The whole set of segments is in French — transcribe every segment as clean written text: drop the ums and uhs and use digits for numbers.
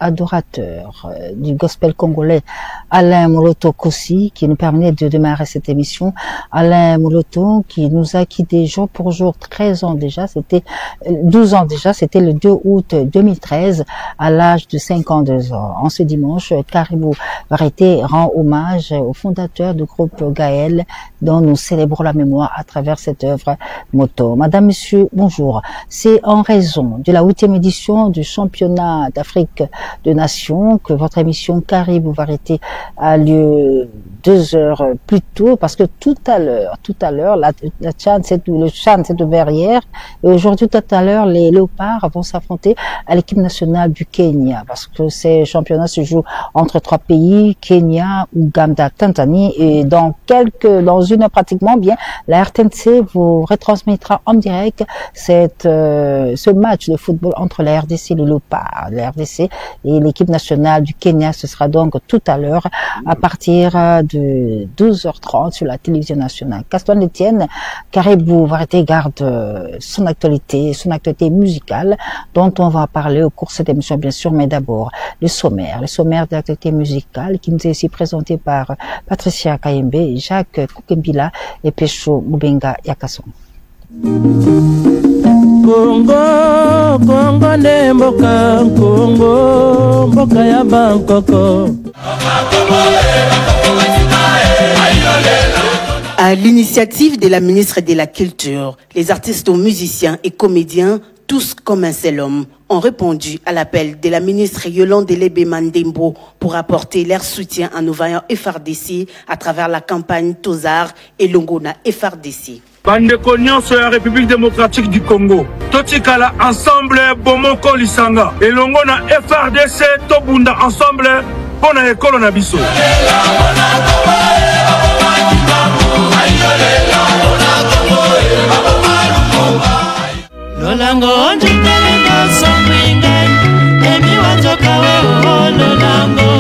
adorateur du gospel congolais, Alain Moloto Kossi, qui nous permet de démarrer cette émission. Alain Moloto, qui nous a quittés jour pour jour, 13 ans déjà, c'était 12 ans déjà, c'était le 2 août 2013, à l'âge de 52 ans. En ce dimanche, Caribou Variété rend hommage au fondateur du groupe Gaël, dont nous célébrons la mémoire à travers cette œuvre moto. Madame, Monsieur, bonjour. C'est en raison de la 8e édition du championnat d'Afrique de Nations que votre émission Caribou Variété a lieu 2 heures plus tôt, parce que tout à l'heure, le Tchad s'est ouvert hier, et aujourd'hui, tout à l'heure, les Léopards vont s'affronter à l'équipe nationale du Kenya, parce que ces championnats se jouent entre 3 pays, Kenya, Ouganda, Tanzanie, et dans une heure pratiquement, bien, la RTNC vous retransmettra en direct ce match de football entre la RDC et les Léopards. La RDC et l'équipe nationale du Kenya, ce sera donc tout à l'heure, à partir de 12h30 sur la télévision nationale. Caston Etienne, Caribou Variété garde son actualité musicale, dont on va parler au cours de cette émission, bien sûr, mais d'abord, le sommaire de l'actualité musicale, qui nous est ici présenté par Patricia Kayembe, Jacques Kukembila et Pécho Mubenga Yakason. Congo ne mboka, Congo mboka ya Bangkoko. À l'initiative de la ministre de la Culture, les artistes, musiciens et comédiens, tous comme un seul homme, ont répondu à l'appel de la ministre Yolande Lebe Mandembo pour apporter leur soutien à nos vaillants FRDC à travers la campagne Tozar et Longona FRDC. Bandeko nyonso ya République démocratique du Congo totikala ensemble bomoko lisanga elongo na FRDC tobunda ensemble pona ekolo na biso Lolango njitele somringa emi watoka wewe lolango.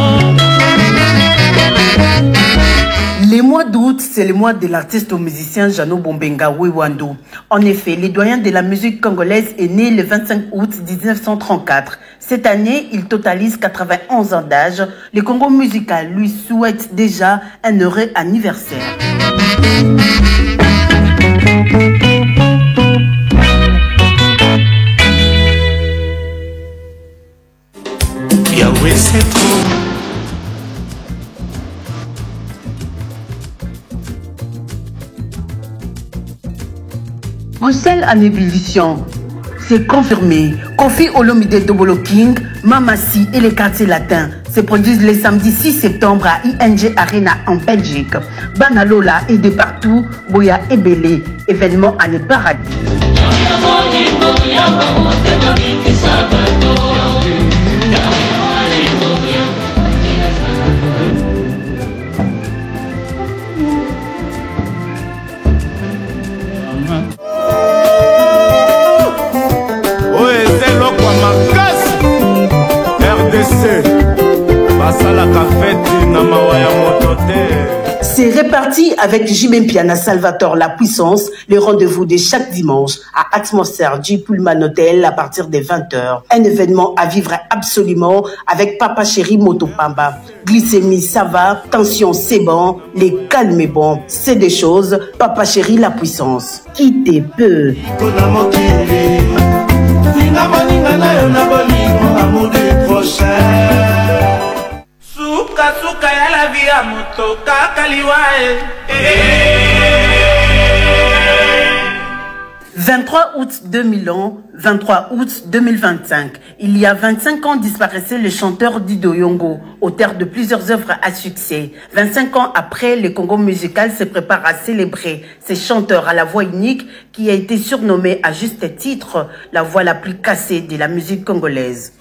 Le mois d'août, c'est le mois de l'artiste musicien Jano Bombenga Wewando. En effet, le doyen de la musique congolaise est né le 25 août 1934. Cette année, il totalise 91 ans d'âge. Le Congo musical lui souhaite déjà un heureux anniversaire. Yahweh, c'est trop. Bruxelles en ébullition, c'est confirmé. Kofi Olomide Dobolo King, Mamassi et les quartiers latins se produisent le samedi 6 septembre à ING Arena en Belgique. Banalola et de partout, Boya et Belé, événement à ne pas rater. C'est réparti avec Jimé Piana Salvatore La Puissance, le rendez-vous de chaque dimanche à Atmosphère du Pullman Hotel à partir des 20h. Un événement à vivre absolument avec Papa Chéri Motopamba. Glycémie, ça va, tension, c'est bon, les calmes est bon, c'est des choses. Papa Chéri La Puissance. Qui te peut? Suka ya la vie à moto kakaliwae. 23 août 2001, 23 août 2025. Il y a 25 ans disparaissait le chanteur Dido Yongo, auteur de plusieurs œuvres à succès. 25 ans après, le Congo musical se prépare à célébrer ce chanteur à la voix unique qui a été surnommé à juste titre la voix la plus cassée de la musique congolaise.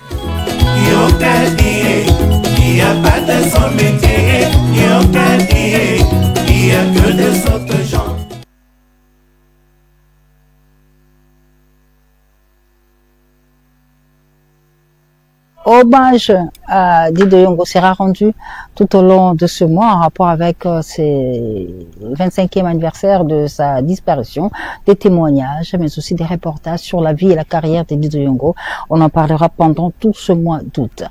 Il n'y a pas de son métier, il n'y a que des autres gens. Hommage Dido Yongo sera rendu tout au long de ce mois en rapport avec ses 25e anniversaire de sa disparition, des témoignages, mais aussi des reportages sur la vie et la carrière de Dido Yongo. On en parlera pendant tout ce mois d'août.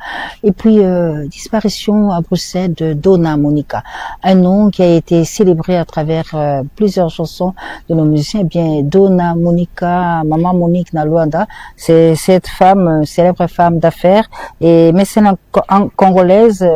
Et puis, disparition à Bruxelles de Donna Monica, un nom qui a été célébré à travers plusieurs chansons de nos musiciens. Eh bien, Donna Monica, Maman Monique na Luanda, c'est cette femme, célèbre femme d'affaires et mécène congolaise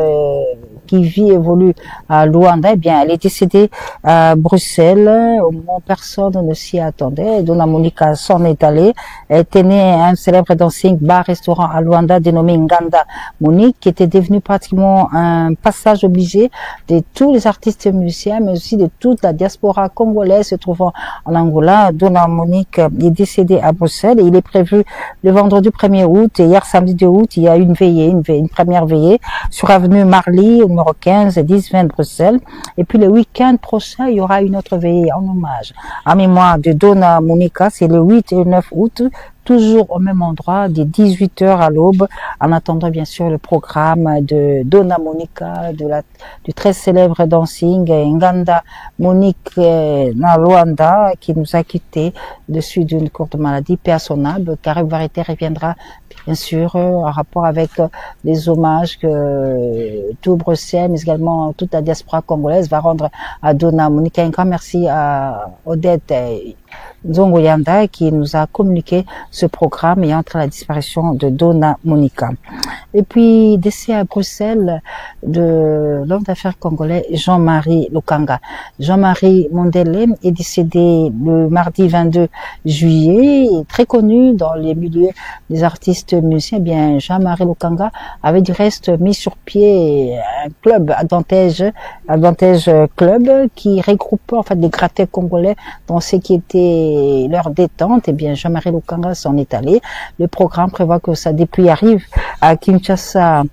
qui vit et évolue à Luanda. Eh bien, elle est décédée à Bruxelles au moment où personne ne s'y attendait. Donna Monica s'en est allée. Elle était née à un célèbre dancing bar-restaurant à Luanda dénommé Nganda Monique, qui était devenu pratiquement un passage obligé de tous les artistes musiciens, mais aussi de toute la diaspora congolaise se trouvant en Angola. Donna Monique est décédée à Bruxelles et il est prévu le vendredi 1er août et hier samedi 2 août, il y a une veillée, une première veillée sur avenue Marly, au numéro 15, 10-20 Bruxelles. Et puis le week-end prochain, il y aura une autre veillée en hommage en mémoire de Donna Monica. C'est le 8 et le 9 août. Toujours au même endroit, des 18h à l'aube, en attendant bien sûr le programme de Donna Monica, du très célèbre dancing Nganda Monique na Luanda, qui nous a quittés de suite d'une courte maladie personnelle. Carré Varité reviendra bien sûr en rapport avec les hommages que tout Bruxelles, mais également toute la diaspora congolaise va rendre à Donna Monica. Un grand merci à Odette Nzongo Yanda qui nous a communiqué ce programme et entre la disparition de Donna Monica. Et puis, décès à Bruxelles de l'homme d'affaires congolais Jean-Marie Lukanga. Jean-Marie Mondele est décédé le mardi 22 juillet, très connu dans les milieux des artistes musiciens. Bien, Jean-Marie Lukanga avait du reste mis sur pied un club, Advantage Club, qui regroupait en fait des gratteurs congolais dans ce qui était leur détente. Eh bien, Jean-Marie Lukanga s'en est allé. Le programme prévoit que sa dépouille arrive à Kinshasa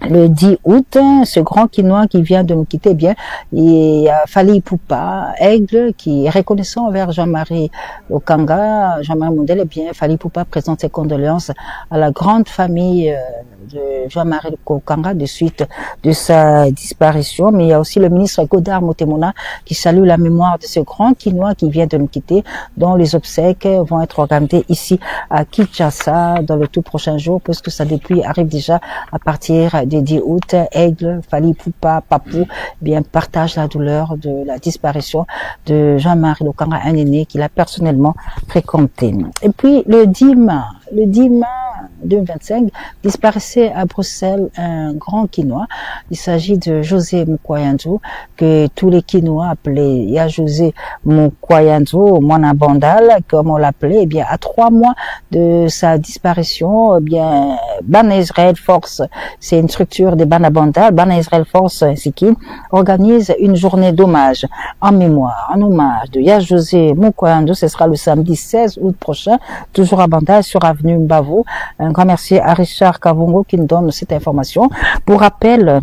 le 10 août. Ce grand Quinois qui vient de nous quitter, eh bien, il y a Fally Ipupa, Aigle, qui est reconnaissant envers Jean-Marie Lukanga, Jean-Marie Mondele. Eh bien, Fally Ipupa présente ses condoléances à la grande famille de Jean-Marie Lukanga de suite de sa disparition. Mais il y a aussi le ministre Godard Motemona qui salue la mémoire de ce grand Quinois qui vient de nous quitter, dont les obsèques vont être organisées ici à Kinshasa dans le tout prochain jour, puisque sa dépouille arrive déjà à partir du 10 août. Aigle, Fally Ipupa, Papou, bien, partage la douleur de la disparition de Jean-Marie Lukanga, un aîné qu'il a personnellement fréquenté. Et puis, le 10 mai 2025, disparaissait à Bruxelles un grand Quinois. Il s'agit de José Mukwayanzo, que tous les Quinois appelaient Ya José Mukwayanzo, Mwana Bandal, comme on l'appelait. Eh bien, à 3 mois de sa disparition, eh bien, Bana Israel Force, c'est une structure des Bana Bandal, Bana Israel Force, ainsi qu'il organise une journée d'hommage en mémoire, en hommage de Ya José Mukwayanzo. Ce sera le samedi 16 août prochain, toujours à Bandal, sur avenue Mbavo. Un grand merci à Richard Kavongo qui nous donne cette information. Pour rappel,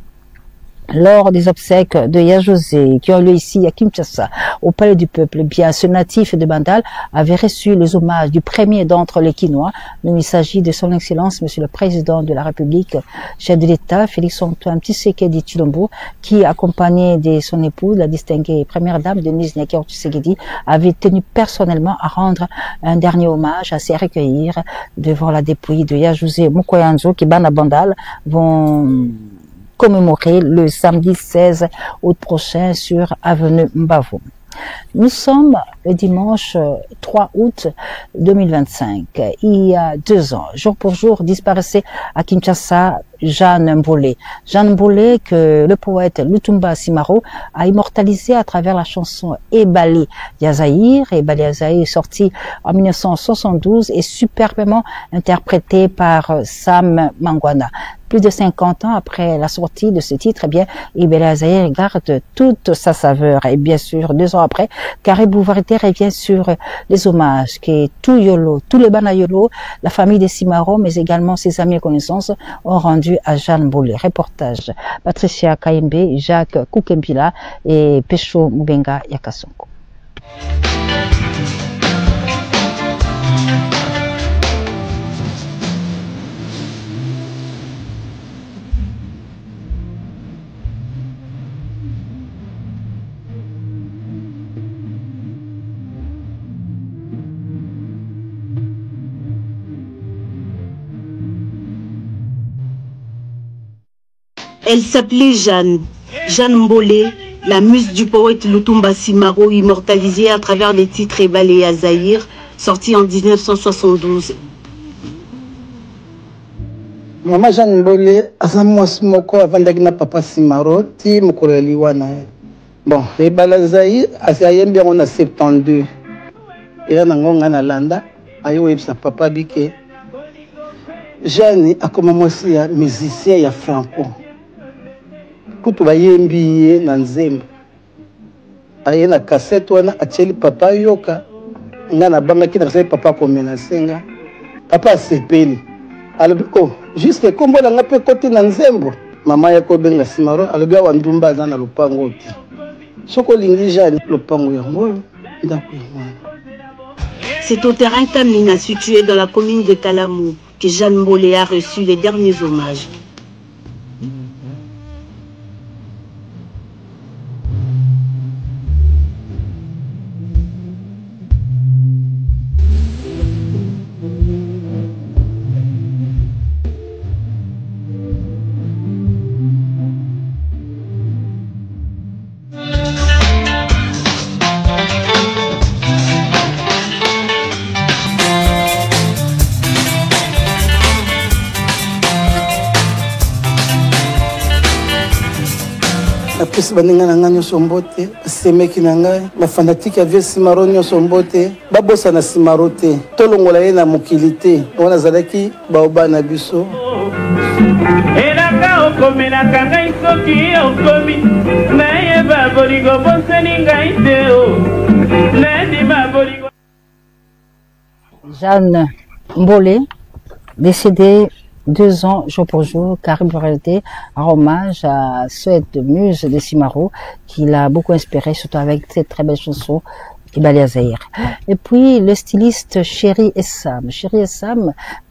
lors des obsèques de Ya José qui ont lieu ici à Kinshasa, au Palais du Peuple, bien, ce natif de Bandal avait reçu les hommages du premier d'entre les Quinois. Il s'agit de son Excellence, Monsieur le Président de la République, chef de l'État, Félix-Antoine Tshisekedi Tshilombo, qui, accompagné de son épouse, la distinguée première dame Denise Nyakero Tshisekedi, avait tenu personnellement à rendre un dernier hommage, à se recueillir devant la dépouille de Ya José Mukwayanzo, qui, Bana Bandal, vont commémorer le samedi 16 août prochain sur avenue Mbavo. Nous sommes le dimanche 3 août 2025. Il y a 2 ans, jour pour jour, disparaissait à Kinshasa Jeanne Mbolé. Jeanne Mbolé que le poète Lutumba Simaro a immortalisé à travers la chanson Ebali Yazaïr. Ebali Yazaïr est sortie en 1972 et superbement interprétée par Sam Mangwana. Plus de 50 ans après la sortie de ce titre, eh bien, Ebali Yazaïr garde toute sa saveur. Et bien sûr, 2 ans après, Caribou Varité revient sur les hommages que tout Yolo, tous les Bana Yolo, la famille de Simaro, mais également ses amis et connaissances ont rendu à Jeanne Mbolé. Reportage Patricia Kaimbe, Jacques Koukembila et Pesho Mbenga Yakasonko. Elle s'appelait Jeanne. Jeanne Mbolé, la muse du poète Lutumba Simaro, immortalisée à travers les titres Ebale à Zahir, sortis en 1972. Maman Jeanne Mbolé, azamwasi moko avandaki na papa Simaro, ti mokoleli wana. Bon, Ebale à Zahir, asayembi yango na 72. Et nango nga na landa, ayo yebisa papa bike. Jeanne akoma mwasi ya musicien ya franco. Kutu bayembi ye na nzembo. Aye na cassette wana atieli papa yoka. Nga na banga ki na kasai papa komena senga. Papa sepeli. Alobi oh, juste kombo na nga pe kote na nzembo. Mama ya kobenga Simaro alobi awa ndumba aza na lopango oti. Soko lingi Jeanne lopango yango ndako yango. C'est au terrain Kamina, situé dans la commune de Kalamou, que Jeanne Mbolé a reçu les derniers hommages. Apesi baninga na nga nyonso mbote, basemeki na ngai, bafanatike avie Simaro nyonso mbote, babosa na Simaro te, tolongola ye na mokili te, wana azalaki baoba na biso. Elaka okomelaka ngai soki okomi, nayeba bolingo boseni ngai te o, nandima bolingo. Jeanne Mbolé, décédée 2 ans, jour pour jour, Karim Borelté, en hommage à cette muse de Simaro qui l'a beaucoup inspiré, surtout avec cette très belle chanson Ebale à Zahir. Et puis le styliste Chéri Essam,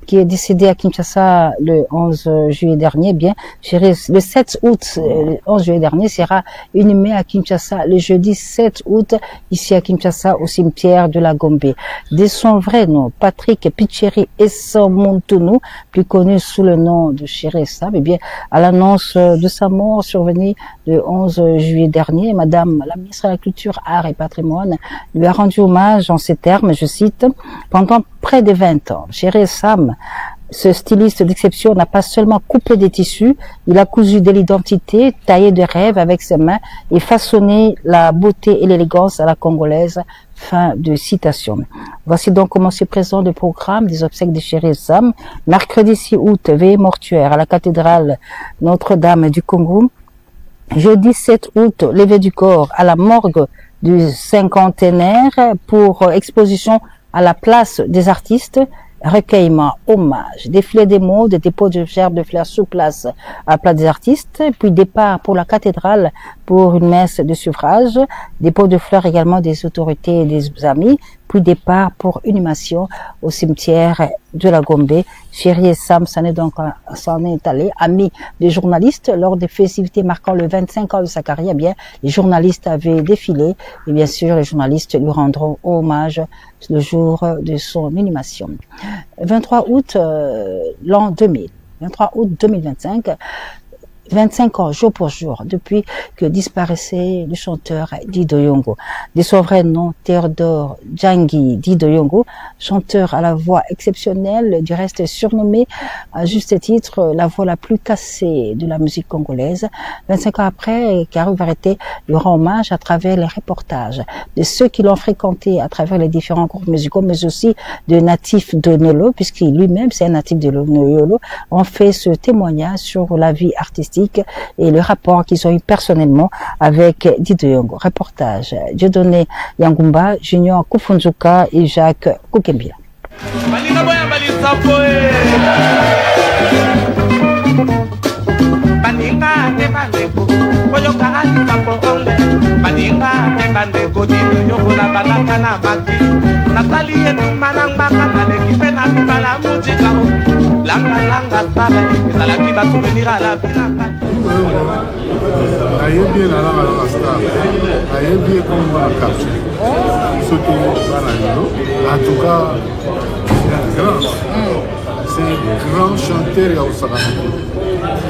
qui est décédé à Kinshasa le 11 juillet dernier, bien, le 7 août, le 11 juillet dernier, sera inhumé à Kinshasa le jeudi 7 août, ici à Kinshasa, au cimetière de la Gombe. De son vrai nom, Patrick Picheri Essam Montounou, plus connu sous le nom de Chéri Essam, eh bien, à l'annonce de sa mort survenue le 11 juillet dernier, Madame la ministre de la Culture, Arts et Patrimoine lui a rendu hommage en ces termes, je cite, pendant près de 20 ans. Chéri Essam, ce styliste d'exception, n'a pas seulement coupé des tissus, il a cousu de l'identité, taillé de rêve avec ses mains et façonné la beauté et l'élégance à la congolaise. Fin de citation. Voici donc comment se présente le programme des obsèques de Chéri Essam. Mercredi 6 août, veillée mortuaire à la cathédrale Notre-Dame du Congo. Jeudi 7 août, levée du corps à la morgue du cinquantenaire pour exposition à la place des artistes. Recueillement, hommage, défilé des modes, dépôt de gerbes de fleurs sous place à la place des artistes, puis départ pour la cathédrale pour une messe de suffrage, dépôt de fleurs également des autorités et des amis, puis départ pour inhumation au cimetière de la Gombe. Chéri Essam s'en est allé, ami des journalistes, lors des festivités marquant le 25 ans de sa carrière. Bien, les journalistes avaient défilé et bien sûr les journalistes lui rendront hommage le jour de son inhumation. 23 août l'an 2000, 23 août 2025, 25 ans, jour pour jour, depuis que disparaissait le chanteur Dido Yongo. De son vrai nom, Théodore Djangi Dido Yongo, chanteur à la voix exceptionnelle, du reste surnommé à juste titre la voix la plus cassée de la musique congolaise. 25 ans après, Karim Borelté lui rend hommage à travers les reportages de ceux qui l'ont fréquenté à travers les différents groupes musicaux, mais aussi de natifs de Nolo, puisqu'il lui-même, c'est un natif de Nolo, ont fait ce témoignage sur la vie artistique et le rapport qu'ils ont eu personnellement avec Dido Yongo. Reportage Dieudonné Yangumba, Junior Kufunzuka et Jacques Kukembila. En tout cas, c'est un grand chanteur.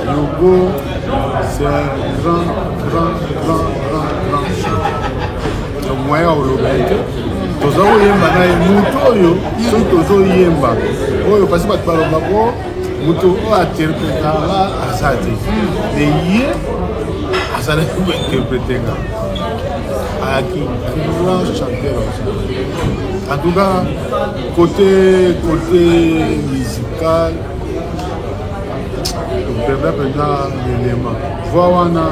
Yogo, c'est un grand chanteur. Le moyen au lobby. Tozo yemba na muto yo, so tozo yemba. Oyo parce que tu parles bako, muto o interprétera asati. Mais hier asala ko interpréter ga. Aki grand chanteur. En tout cas, côté musical, on peut maintenant l'élément. Voilà,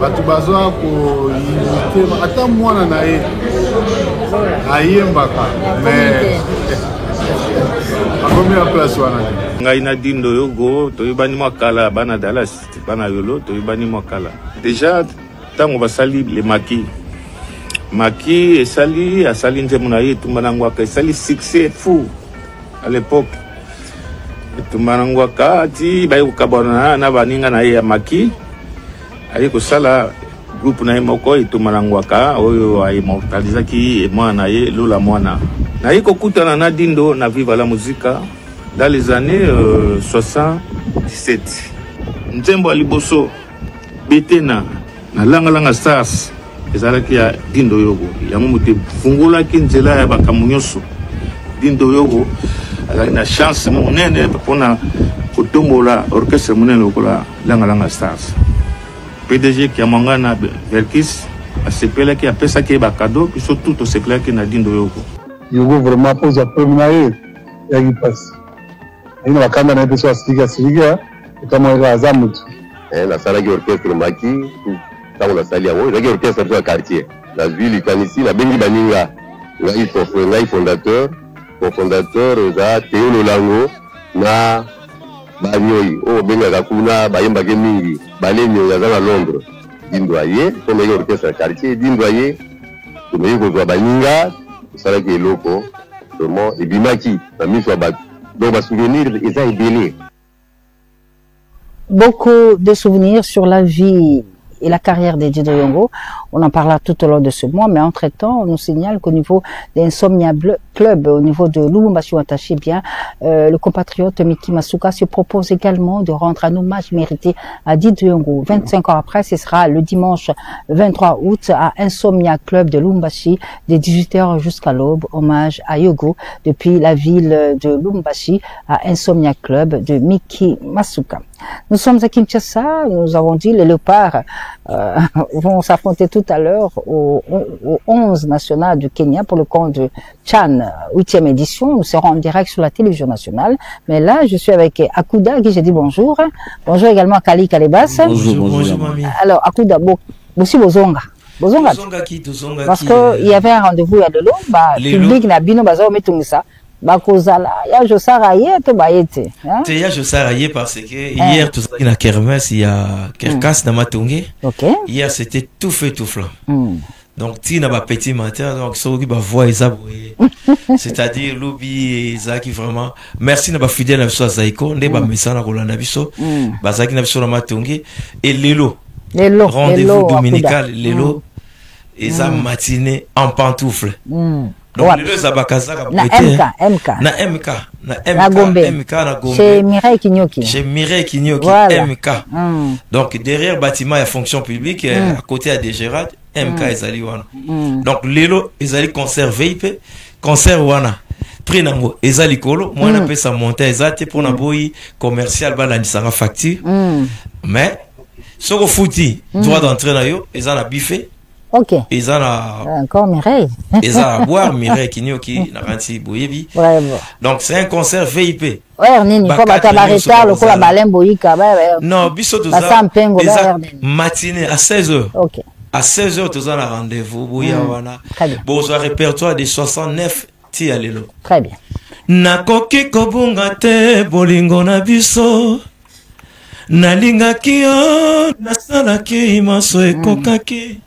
batu bazoa ko imiter, ata mwana na ye. Ayembaka, mais a combien de place wana? Ngaina dindo yogo, toyibani mwakala bana Dallas, bana yolo, toyibani mwakala. Déjà, tango basali le maki. Maki esali, asali nzemuna ye, tumanangwaka, esali succès fou à l'époque. Tumanangwaka, ti bayi kukabona na baninga na ye ya maki. Ayi kusala groupe na moko itumarangwaka oyo immortaliza ki mwana ye Lola Mwana na iko kutana na dindo na Viva la Musica dans les années 77 nzembo aliboso betena na langa stars ezalaki ya dindo yogo ya mumuti fungula ki nzela ya bakamunyoso dindo yogo ala na chance monene pona kutombola orchestre monene lokola langa stars. PDG qui a mangana Verkis a sepelé qui a pesa qui ba cadeau puis surtout to sepelé qui na dindo yoko. Yogo vraiment pose la première ya qui passe. Ina bakanda na peso asiga kama ile azamut. La sala qui orchestre maki tango la sali yango, la orchestre de quartier. La ville ici la bengi baninga. Ngai fondateur za Théo Lango na Banyoi, benga kakuna bayemba ke mingi, balenyo ya zana Londres. Dindoyer, comme il orchestre quartier, Dindoyer, comme il ko baninga, sala ke loko, vraiment et bimaki, na miso ba. Donc ba souvenir eza ebele. Beaucoup de souvenirs sur la vie et la carrière de Dido Yongo. On en parlera tout au long de ce mois, mais entre-temps, on nous signale qu'au niveau d'Insomnia Club, au niveau de Lubumbashi Watashi, bien, le compatriote Miki Masuka se propose également de rendre un hommage mérité à Dido Yongo. 25 ans après, ce sera le dimanche 23 août à Insomnia Club de Lubumbashi, de 18h jusqu'à l'aube. Hommage à Yogo depuis la ville de Lubumbashi à Insomnia Club de Miki Masuka. Nous sommes à Kinshasa, nous avons dit les léopards vont s'affronter tout à l'heure au 11 national du Kenya pour le compte de Chan, 8e édition. Nous serons en direct sur la télévision nationale. Mais là, je suis avec Akuda, à qui j'ai dit bonjour. Bonjour également à Kali Kalebas. Bonjour, mamie. Alors, Akuda, aussi Bozonga. Bozonga parce qu'il y avait un rendez-vous il y a de l'eau, public n'a bino bazo metungisa. Bakozala ya josaraye to bayete hein te ya josaraye parce que hier tout ça na kermesse il y a Kerkas na Matonge. OK. Hier c'était tout feu tout flamme. Donc ti na ba petit matin donc so ki ba voix ezaboué. C'est-à-dire lobi ezaki vraiment merci na ba fidèle na biso Zaiko nde ba mesana ko landa biso bazaki na biso na Matonge et lelo rendez-vous dominical lelo eza matinée en pantoufle. Donc les deux abakazaka na MK na Gombe chez Mireille Kinyoki voilà. MK donc derrière bâtiment et fonction publique à côté à Degérad MK ezali wana donc lelo ezali concert VIP concert wana prix nango ezali kolo mwana pesa monter ezate pour na boyi commercial bala nisanga facture mais soko futi droit d'entrée na yo ezana buffet. OK. Ils ont encore Mireille. Ils ont à boire Mireille Kinyoki na ranti boyebi. Donc c'est un concert VIP. Ouais, nini faut batabareta le kola balem boyika ba. Non, biso toza. Matinée à 16h. OK. À 16h toza na rendez-vous boya wana. Bon, un répertoire de 69 ti alelo. Très bien. Nakoki kobunga te bolingo na biso. Nalingaki yo nasalaki maso ekokaki.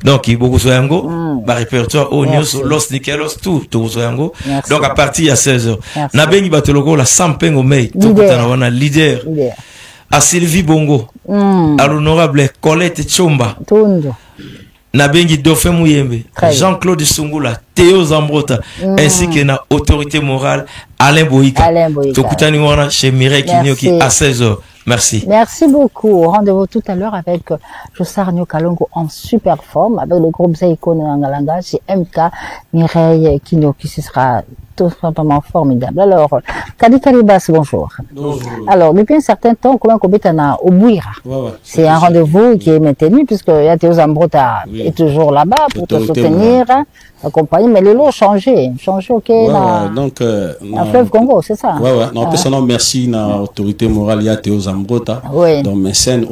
Donc il beaucoup soyango ba répertoire au news los nikelos tout soyango donc à partir à 16h na bengi batoloko la sampengo mei tout kutana wana leader à Sylvie Bongo à l'honorable Colette Chomba Nabengi Dauphin Mouyembe, Jean-Claude Sungula, Théo Zambrota, ainsi que na autorité morale Alain Boïka. Tokutani wana chez Mireille Kinyoki à 16h. Merci. Merci beaucoup. Rendez-vous tout à l'heure avec Jossar Kalongo en super forme, avec le groupe Zaiko Nangalanga chez MK Mireille Kinyoki. Ce sera tout simplement formidable. Alors, Kadi Kalibas, bonjour. Bonjour. Alors, depuis un certain temps, comment Kobetana au Bouira. C'est un rendez-vous qui est maintenu, puisque Théo Zambrota est toujours là-bas pour te soutenir, accompagner, mais les lots ont changé. Ok, donc, la fleuve Congo, c'est ça? Non, personnellement, merci na autorité morale, il y a Théo Zambrota. Donc, mes scènes,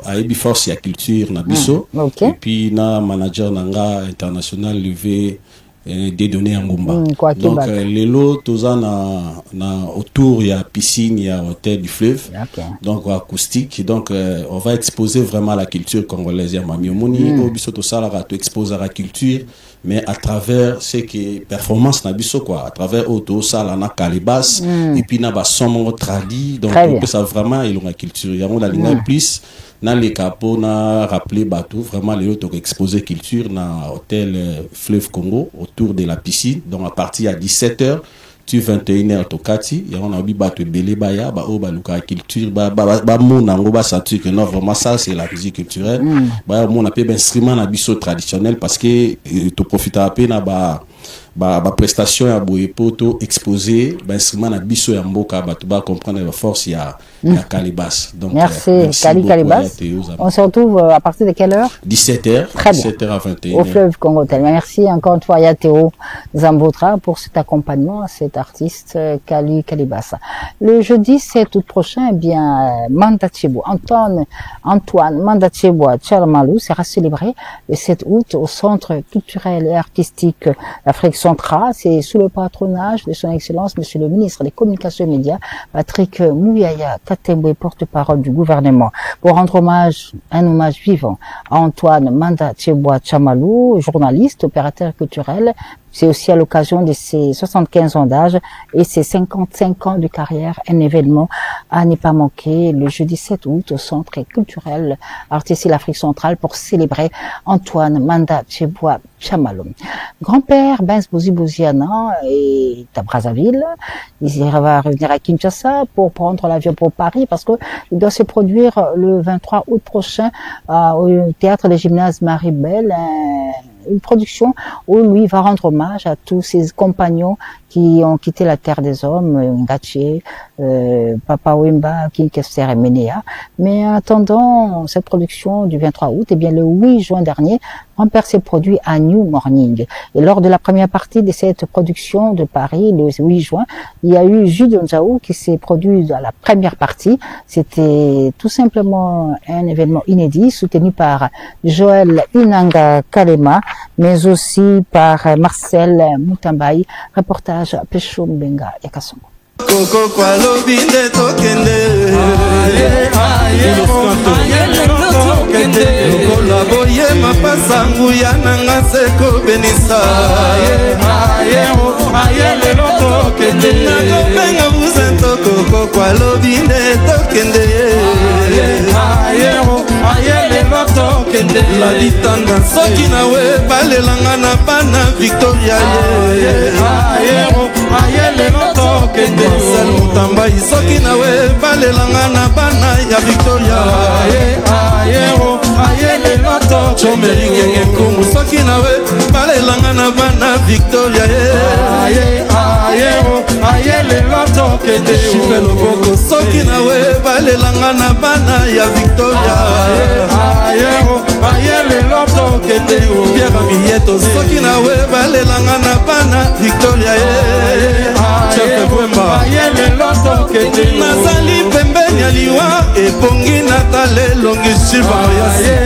a eu force, il y a culture, na biso. Et puis, na manager nanga international, levé, des données en Gumba. Donc, les lots, tous autour, il y a piscine, il y a hôtel du fleuve. Donc, acoustique. Donc, on va exposer vraiment la culture congolaise. Il y a Mamiomoni, Obiso, tout ça, tu exposes la culture, mais à travers ce qui est performance, à travers Auto, ça, la Kalibas, et puis, na son tradi. Donc, ça vraiment, il y a la culture. Il y a la ligne plus. Dans les capots, on a rappelé bateau, vraiment les autres exposé culture dans l'hôtel Fleuve Congo, autour de la piscine. Donc à partir à 17h, tu 21h, Tokati, et on a vu bateau belé baya, luka culture, mon sentir que non, vraiment ça c'est la musique culturelle. On a peu d'instruments à biseau traditionnel parce que tu profites à peine prestation à Boyepoto exposé instrument na biso ya mboka batu ba comprendre la force ya Kalibas. Donc merci Kalibas. On se retrouve à partir de quelle heure? 17h. 17h à 21h. Au fleuve Congo. Merci encore une fois à Théo Zambrota pour cet accompagnement à cet artiste Kalibas. Le jeudi 7 août prochain, eh bien Mandatchebo Antoine Mandatchebo Tchalmalou sera célébré le 7 août au Centre culturel et artistique d'Afrique centrale. C'est sous le patronage de son Excellence Monsieur le ministre des Communications et Médias, Patrick Mouyaya Katembwe, porte-parole du gouvernement, pour rendre un hommage vivant à Antoine Manda Tcheboa Tchamalou, journaliste, opérateur culturel. C'est aussi à l'occasion de ses 75 ans d'âge et ses 55 ans de carrière, un événement à ne pas manquer le jeudi 7 août au Centre culturel artistique l'Afrique centrale pour célébrer Antoine Manda Tcheboa Tchamalou. Grand-père Benz Boziana est à Brazzaville. Il va revenir à Kinshasa pour prendre l'avion pour Paris parce que il doit se produire le 23 août prochain au théâtre des gymnases Marie-Belle, une production où lui va rendre hommage à tous ses compagnons qui ont quitté la terre des hommes, Ngaché, Papa Wemba, Kinkester et Menea. Mais en attendant cette production du 23 août, eh bien le 8 juin dernier, Grand-père s'est produit à New Morning. Et lors de la première partie de cette production de Paris, le 8 juin, il y a eu Jude Nzaou qui s'est produit à la première partie. C'était tout simplement un événement inédit, soutenu par Joël Inanga Kalema, mais aussi par Marcel Moutambaï. Reportage à Pécho Mbenga et Kassongo. Koko kwa lobi nde tokende lokola boye mapasa nguya nanga seko benisa nakopenga buzento koko kwa lobi nde tokende la ditanga soki nawe balelanga na bana Victoria Marcel Moutambaï soki nawe balelanga na bana ya Victoria Chomeri genge kungu soki nawe balelanga na bana Victoria Chipe loboko soki nawe balelanga na bana ya Victoria Pierre Milieto soki nawe balelanga na bana Victoria Chef Bwemba nazali pembeni ya liwa epongi natale longi chivariasi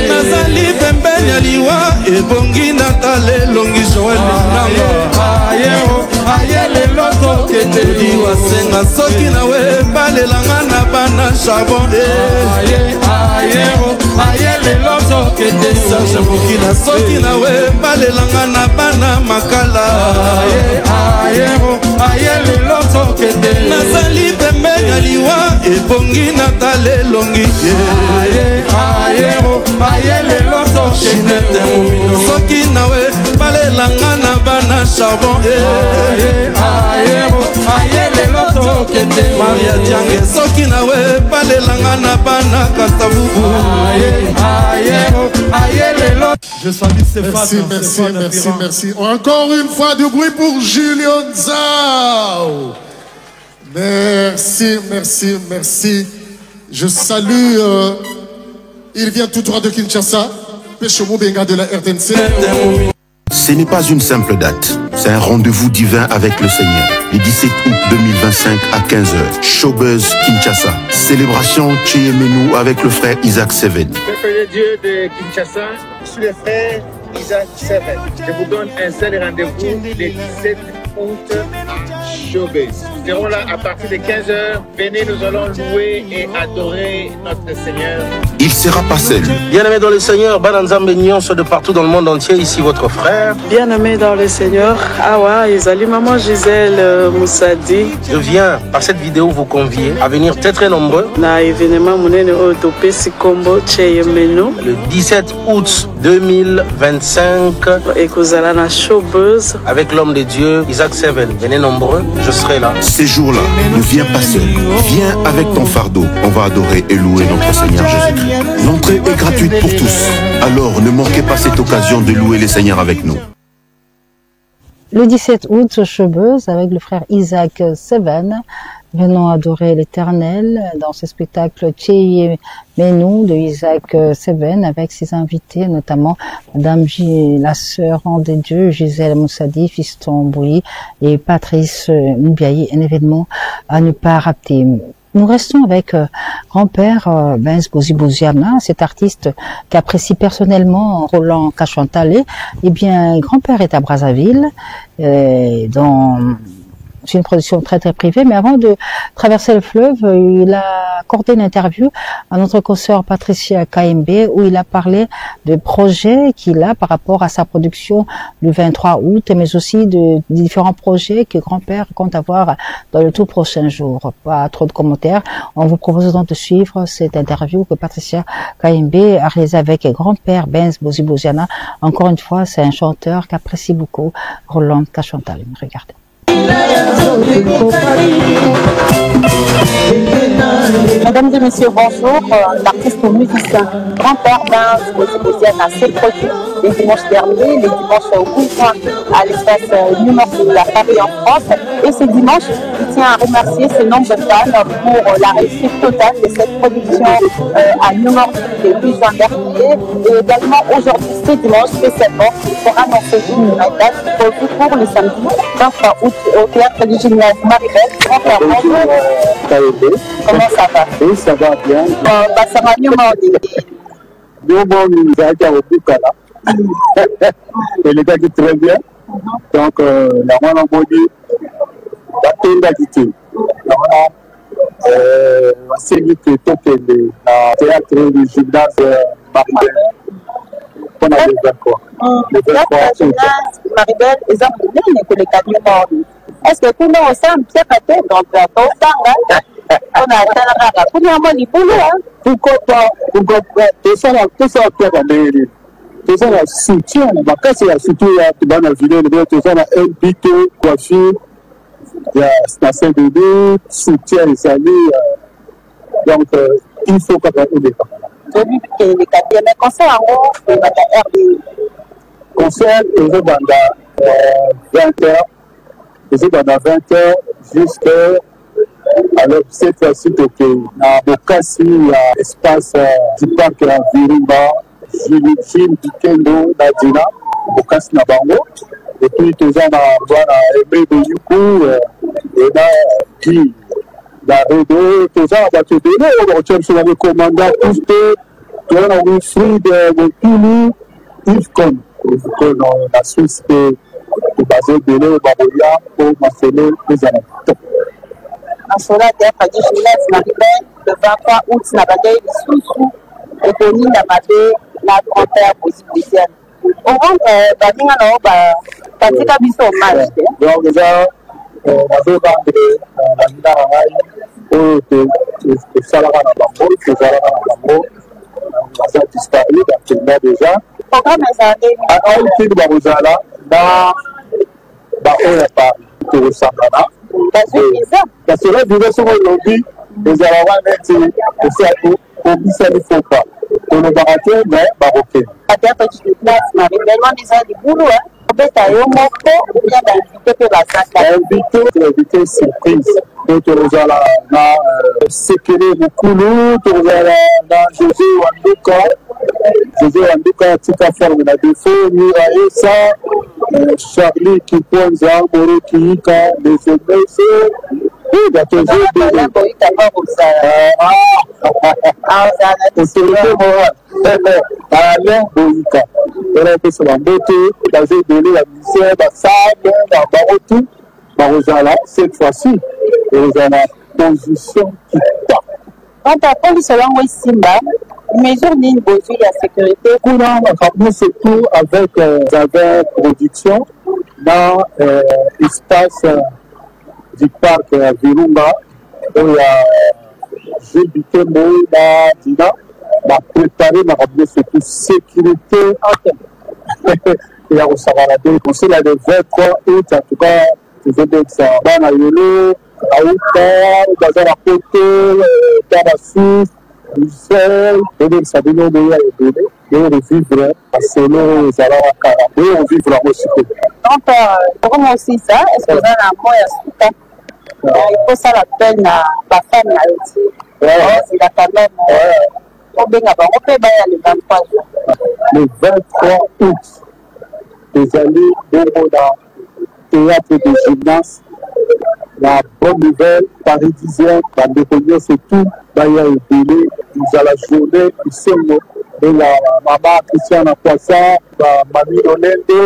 nazali pembeni ya liwa ebongi natale longi Joël Lodi wasenga soki nawe balelanga na bana charbon aye lelo tokende Serge Mokina soki nawe balelanga na bana makala aye lelo tokende nazali pembeni ya liwa ebongi natala elongi aye lelo tokende soki nawe balelanga na bana charbon aye lelo tokende Maria Diange soki nawe balelanga na bana kasavubu aye lelo. Je salue Stéphane. Merci. Encore une fois du bruit pour Julien Zao. Merci. Je salue, il vient tout droit de Kinshasa, Péchomo Benga de la RTNC. Ce n'est pas une simple date, c'est un rendez-vous divin avec le Seigneur. Le 17 août 2025 à 15h, Showbuzz Kinshasa. Célébration Tcheyemenu avec le frère Isaac Seven. Le frère de Dieu de Kinshasa, je suis le frère Isaac Seven. Je vous donne un seul rendez-vous le 17 août à Showbuzz. Nous serons là à partir de 15h. Venez, nous allons louer et adorer notre Seigneur. Il sera pas seul. Bien-aimé dans le Seigneur, Bananzambe Nyonso de partout dans le monde entier, ici votre frère. Bien-aimé dans le Seigneur, Awa, Isali, maman Gisèle Moussadi. Je viens par cette vidéo vous convier à venir très nombreux. Na événement Mounene Otope Sikombo Tcheyemenu. Le 17 août 2025. Et Kozala na Showbuzz. Avec l'homme de Dieu, Isaac Seven. Venez nombreux, je serai là. Ces jours-là, ne viens pas seul. Viens avec ton fardeau. On va adorer et louer notre Seigneur Jésus-Christ. L'entrée est gratuite pour tous. Alors ne manquez pas cette occasion de louer les Seigneurs avec nous. Le 17 août, Showbuzz avec le frère Isaac Seven. Venons adorer l'Éternel dans ce spectacle Tcheyemenu de Isaac Seven avec ses invités, notamment Madame la sœur des dieux, Gisèle Moussadi, Fiston Bouilly et Patrice Mbiaye. Un événement à ne pas rater. Nous restons avec grand-père Benz Boziboziana, cet artiste qu'apprécie personnellement Roland Kachantale. Eh bien, grand-père est à Brazzaville, c'est une production très privée, mais avant de traverser le fleuve, il a accordé une interview à notre consoeur Patricia KMB où il a parlé de projets qu'il a par rapport à sa production du 23 août, mais aussi de différents projets que grand-père compte avoir dans le tout prochain jour. Pas trop de commentaires. On vous propose donc de suivre cette interview que Patricia KMB a réalisée avec grand-père Benz Boziboziana. Encore une fois, c'est un chanteur qu'apprécie beaucoup Roland Kachantale. Regardez. Mesdames et messieurs, bonjour. L'artiste musicien grand-père Benz Boziboziana s'est produit les dimanches derniers, les dimanches 8 juin à l'espace Numéro de la Paris en France. Et ce dimanche, il tient à remercier ses nombreux fans pour la réussite totale de cette production à Numéro le 8 juin dernier. Et également aujourd'hui, ce dimanche, spécialement pour annoncer une date prévue pour le samedi 23 août au théâtre du gymnase Maribel. Grand-père, bonjour. Comment ça va? Oui, ça va bien. Ça va mieux, et les gars qui très bien. Donc, la main en body, la peine d'agiter. C'est lui qui est au théâtre du gymnase Maribel. On a les 23. Le théâtre du gymnase Maribel, les hommes que les camions. Est-ce que tout le monde sent bien fait donc on a pourquoi pas tout ça soutien makasi ya surtout ya bana vidéo tout ça na mbito coiffure ya station de soutien ezali donc il faut que on dépa mais concert en concert est banda 20h banda 20h jusqu'à alors cette fois-ci na bokasi ya espace du parc ya Virimba Jules Dikendo na Dina bokasi na bango et puis toza na bana Aimé Boyuku et na qui la Redo toza na bato bele oyo bakotia biso na commandant Couste toza na Wilfried Mokulu Yves Con na Suisse mpe basé bele baboya po masolo ezala top. en cela théâtre du gymnase Maribel le 23 août na bandai lisusu ekoni na mabe na grand-père Bosiana. Orange baninga na batika biso hommage te. Donc déjà nazobande baninga na ngai oyo tosalaka na bango tozalaka na bango baza disparu actuellement déjà. Programme ezala aokini bakozala na baoyo ya Paris tokosangana kasi ola visa soko olobi ezalaka neti obisani fopa tolobaka te mais bakokende théâtre du gymnase Maribel wana eza libulu obeta yo moko ya bainvité mpe bazaka invité surprise to tozala na sekele mokulu tozala na José Wanduka atika forme na défaut Mira Esa Charlie Kiponza Moro Kiika les emese Alain Boyika erakesala mbote baza ebele ya misère basable babarotu bakozala cette fois-ci ezala position kita quand apolisi yango esimba mesure nini bozwi ya sécurité kuna bakabli surtout avec Zaver production dans espace du parc Virunga oyo ya Jules Bitembo na Dina bapréparé bakabli surtout sécurité ya kosangana te kosila le 23 août en tout cas tozobekisa bana yolo auta baza na poto tarasi Michel, tobekisa bino boya ebele boyo revivre basolo oyo ezalaka kala boyo revivre yango sikoyo. Donc comment aussi ça est-ce que oza na moya suka ekosala appel na bafame na yo ti ozela quand même obenga bango mpe baya le 23 jours. Le 23 août ezali bongo na théâtre de gymnase la bonne nouvelle parisienne bandeko nyonso tout baya ebele ezala journée isengo de la mama Christiana Poisson Mami Lolendo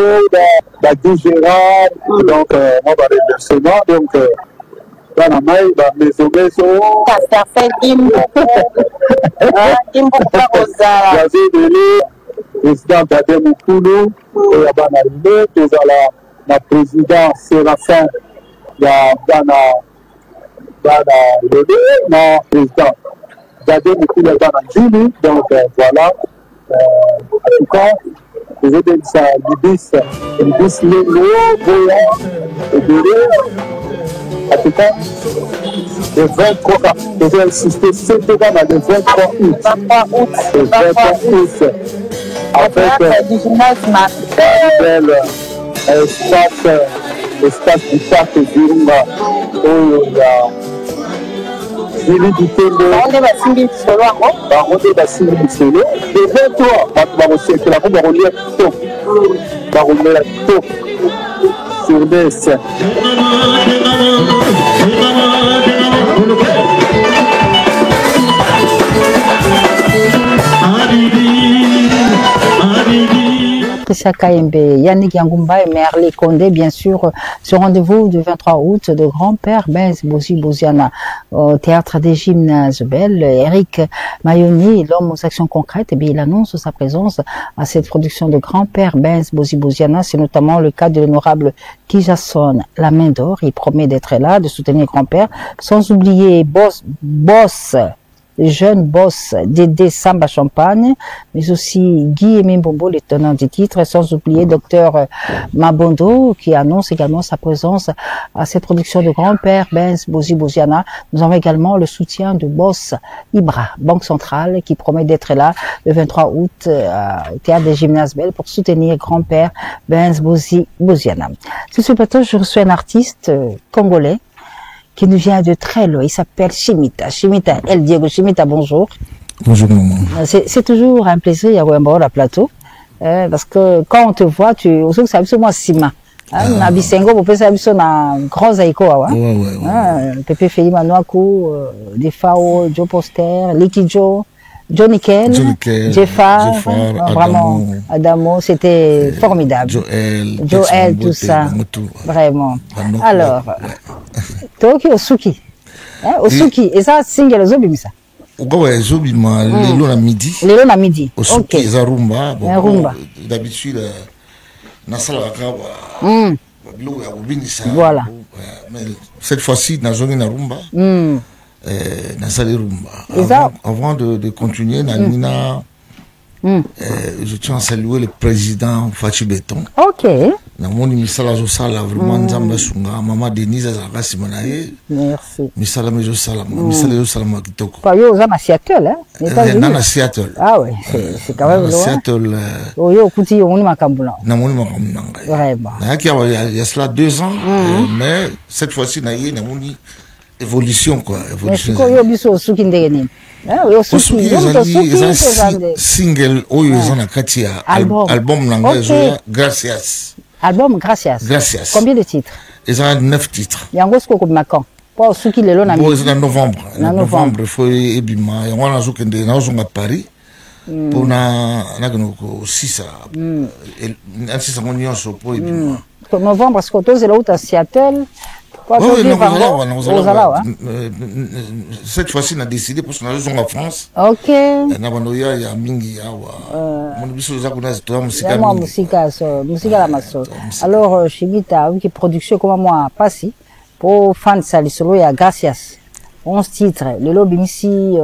Badi Gérard donc moi remerciement donc bana mai maison ça fait dimbo kozala baza ebele président Dade Mokulu oyo bana lile tozala na président Séraphin ya bana lele na président Dade Mokulu ya bana Juli donc voilà en tout cas tozobengisa libis lelo boya ebele en tout cas le 23 tozo insister surtout dans le 23 août le 23 août avec du gymnase Maribel espace du parc Virunga oyo ya Julie Bitembo bango nde basimbi lisolo le 23 bato bakosekelako bakolia kitoko bakomela kitoko sur des Patricia Kayembe, Yannick Yangumba et Merle Condé, bien sûr, ce rendez-vous du 23 août de grand-père Benz Bosiana au théâtre des gymnases Belle. Eric Mayoni, l'homme aux actions concrètes, et bien, il annonce sa présence à cette production de grand-père Benz Bosiana. C'est notamment le cas de l'honorable Kijason, la main d'or. Il promet d'être là, de soutenir grand-père, sans oublier boss, jeune boss Dédé Samba Champagne, mais aussi Guy Aimé Mbombo, les tenants du titre, sans oublier Docteur Mabondo, qui annonce également sa présence à cette production de grand-père Benz Bosiana. Nous avons également le soutien de boss Ibra, Banque Centrale, qui promet d'être là le 23 août au théâtre des Gymnases Belle pour soutenir grand-père Benz Bosiana. Sur ce plateau, je reçois un artiste congolais qui nous vient de très loin. Il s'appelle Chimita. Chimita, El Diego Chimita, bonjour. Bonjour, maman. C'est toujours un plaisir, Yawembo, la plateau. Parce que quand on te voit, tu aussi ça absolument Sima. Na bisengo pour faire ça na grand zaiko wa. Pepe Feli Manouakou, Defao, Joe Poster, Likijo, Johnny Ken, Jeffar, vraiment, Adamo, c'était formidable. Joël, tout ça, vraiment. Alors, Tokyo Suki. Osuki, et ça, single, Zobimisa. Ouais, Zobima, lelo na midi. Lelo na midi. Osuki, ok. Eza rumba. Bon, rumba. D'habitude, Nasala voilà. Mais cette fois-ci, dans na rumba. Nasala rumba. Avant de continuer, Nina. Je tiens à saluer le président Fachi Béton. Ok. Namoni misala zosala vraiment nzamba sunga mama Denise azaka simanaye. Merci. Misala mejo sala misala yo sala makitoko. Pas yo za Seattle hein. Na Seattle. Ah ouais, c'est quand même loin. Seattle. Yo kuti yo moni makambula. Na moni makambula. Vraiment. Il y a cela 2 ans mais cette fois-ci na yé na moni évolution quoi, évolution. Mais yo biso suki ndenge nini? Osuki single oyo eza na kati ya album nanga ezoya Gracias. Album Gracias. Gracias. Combien de titres? Ils ont 9 titres. Yango siko comme makan. Pour Osuki lelo na bon, c'est en novembre. En novembre, il faut ebima. Yango na zokende na zonga Paris. Pour na ko 6 et 6 ngoni so po ebima. Novembre parce que tous là où à Seattle. Cette fois-ci, on a décidé parce qu'on a besoin en France. Ok. Alors, Chimita, qui production comme moi, passé pour fan salisolo et Gracias. 11 titres. Le lobby ici,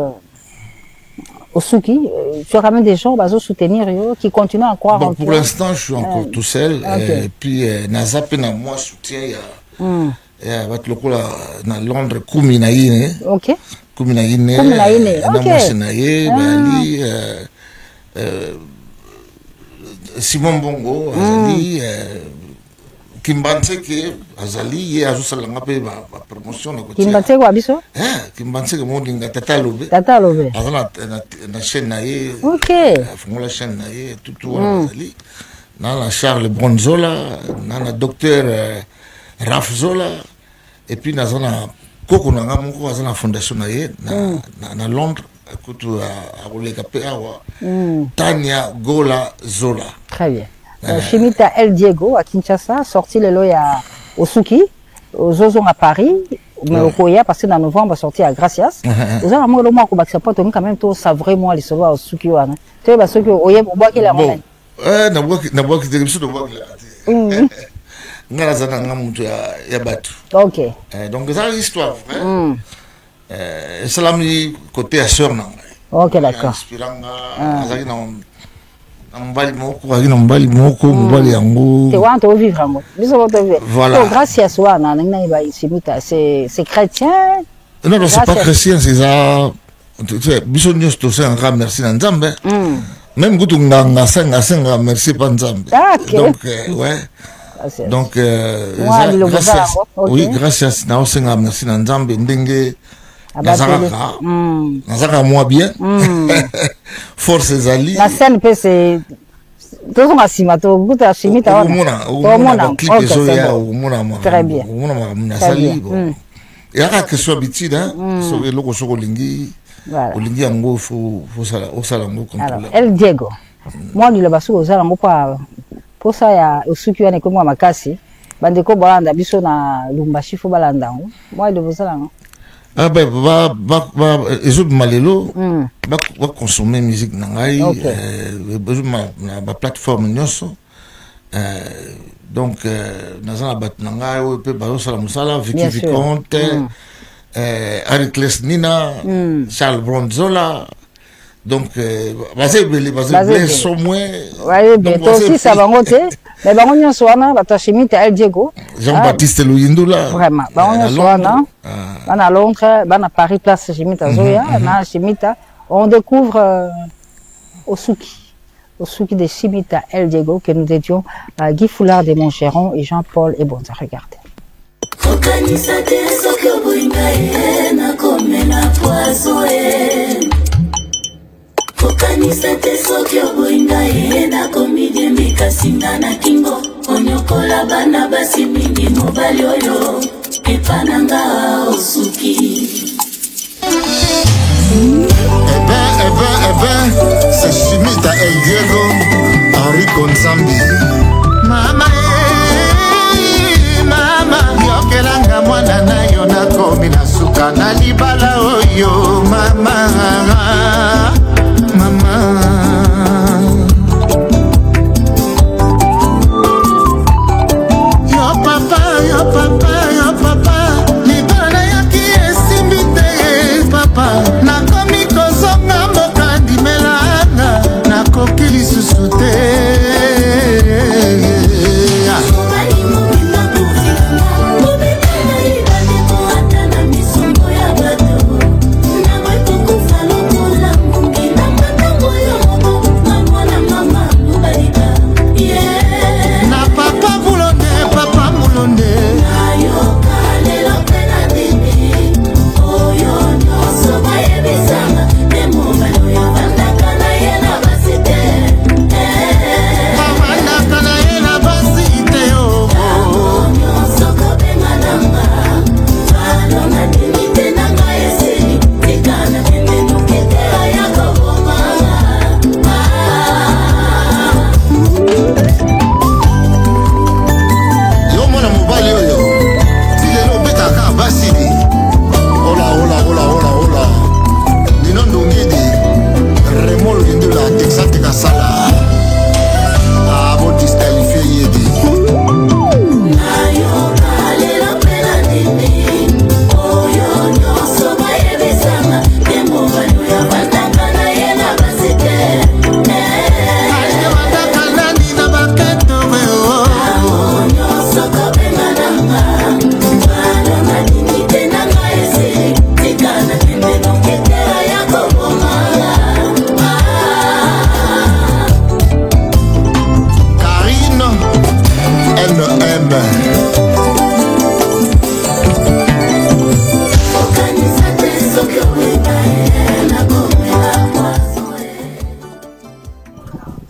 Osuki, tu as quand même des gens qui soutenir, qui continuent à croire en toi. Pour l'instant, je suis encore tout seul. Et puis, Nazap et moi soutien. Avec le coup à Londres, Kuminaïne. Ok. Kuminaïne. Simon Bongo, Azali, Kimbanseke, Azali, et Azusalanga pe promotion. Kimbanseke ou Abisso? Kimbanseke, mon dinga, Tata Lobe. Tata Lobe. La chaîne naïe. Ok. La chaîne naïe, tout Azali. Nana Charles Bronzola, Nana docteur. Raf Zola et puis dans una koko nanga moko azana fondation na Londres kutu a roleka pe awa Tania Gola Zola. Très bien. Chimita El Diego à Kinshasa sorti le loya Osuki aux Ozon à Paris mais au Koya parce que dans novembre sorti à Gracias. Vous avez moi le mois ko bakisa poto quand même to savrer moi les solo Osuki wana. Tu ba soki oye boba ki la monnaie. Na boa ki de biso do boa ki la. Ngazana ngamuntu ya batu. OK. Donc ça l'histoire vrai. C'est la côté à sœur nanga. OK d'accord. Inspiranga azaki na mbali moko mbali yango. C'est want to vivre ngo. Biso want to vivre. Voilà. Donc Gracias wana nanga ba Chimita c'est chrétien. Non c'est pas chrétien c'est ça. Tu sais biso nyos to c'est un grand merci na Nzambe. Même kutu nganga senga merci pa Nzambe. Donc ouais. Donc, gracias. Oui, gracias. Na osenga merci na Nzambe ndenge nazaka moi bien. Force ezali. La scène peut c'est tout son asimato guta Chimita omona clip ezoya omona ma. Très bien. Omona ma sali. Yaka que soit habitude hein. So eloko soko lingi. Olingi yango faut sala ngo contrôler. El Diego. Moi ni le basu ozala ngo pa pour ça ya Osuki wana ko mwa makasi bandeko balanda biso na Lumbashi fo balanda moi de vous là ah ben va ezo malelo va consommer musique na ngai na plateforme nyonso donc nazana bat na ngai pe ba sala musala Vicky Vicomte Aricles Nina Charles Bronzola. Donc, basé somewhere. Oui, bientôt aussi, ça va monter. Mais on y en soit, on Chimita El Diego. Jean-Baptiste Louindoula. Vraiment. On y en soit, on a Londres, on a Paris, place Chimita Zoya, on a Chimita. On découvre Osuki de Chimita El Diego, que nous étions à Guy Foulard de Montcheron et Jean-Paul Ebonza. Regardez. Kokanisa te soki oboinga na komidie mikasinga na kingo onyokola bana basi mingi mobali oyo epananga Osuki. C'est Chimita El Diego Henri Konzambi. Mama yokelanga mwana na yo nako nakomi na suka na libala oyo mama mama nakomi kozonga mboka ndimelanga nakoki lisusu te na papa mulonde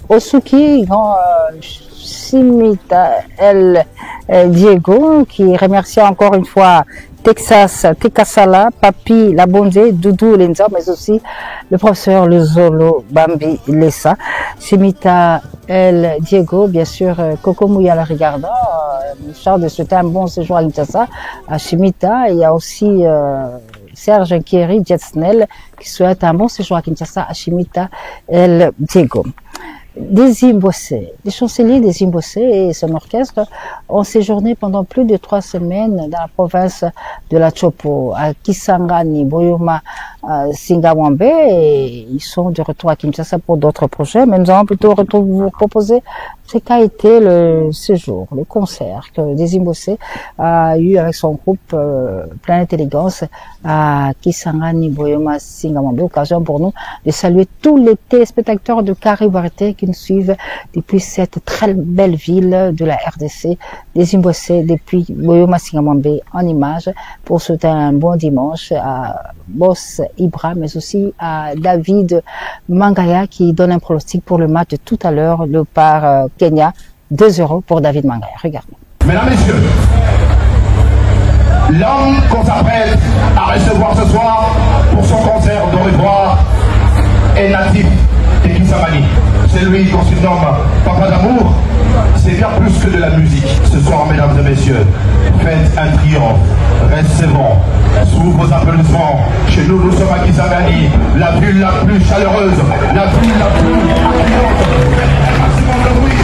Osuki, Simita El Diego, qui remercie encore une fois Texas, Tekasala, Papi, La Bondé, Doudou Lenza, mais aussi le professeur Luzolo Bambi Lessa, Simita El Diego, bien sûr, Coco Mouya la Rigarda, Charles de souhaiter un bon séjour à Kinshasa, à Simita, il y a aussi Serge Nkieri, Jetsnel, qui souhaite un bon séjour à Kinshasa, à Simita El Diego. Des Imbossé, les chanceliers des Imbossé et son orchestre ont séjourné pendant plus de 3 semaines dans la province de la Chopo, à Kisangani, Boyoma, Singawambe, et ils sont de retour à Kinshasa pour d'autres projets, mais nous allons plutôt vous proposer ce qu'a été le séjour, le concert que des Imbossé a eu avec son groupe Planète Élégance à Kisangani, Boyoma, Singawambe. Occasion pour nous de saluer tous les téléspectateurs de Caribarité qui nous suivent depuis cette très belle ville de la RDC, des Imbossé depuis Boyoma, Singawambe en images, pour souhaiter un bon dimanche à Boss Ibra, mais aussi à David Mangaya qui donne un pronostic pour le match de tout à l'heure, le par Kenya, 2-0 pour David Mangaya. Regardez. Mesdames, Messieurs, l'homme qu'on s'apprête à recevoir ce soir pour son concert de revoir est natif de Kisangani. C'est lui qu'on surnomme Papa d'amour. C'est bien plus que de la musique. Ce soir, mesdames et messieurs, faites un triomphe. Recevons sous vos applaudissements. Chez nous, nous sommes à Kisangani, la ville la plus chaleureuse, la ville la plus accueillante. Maximum de bruit.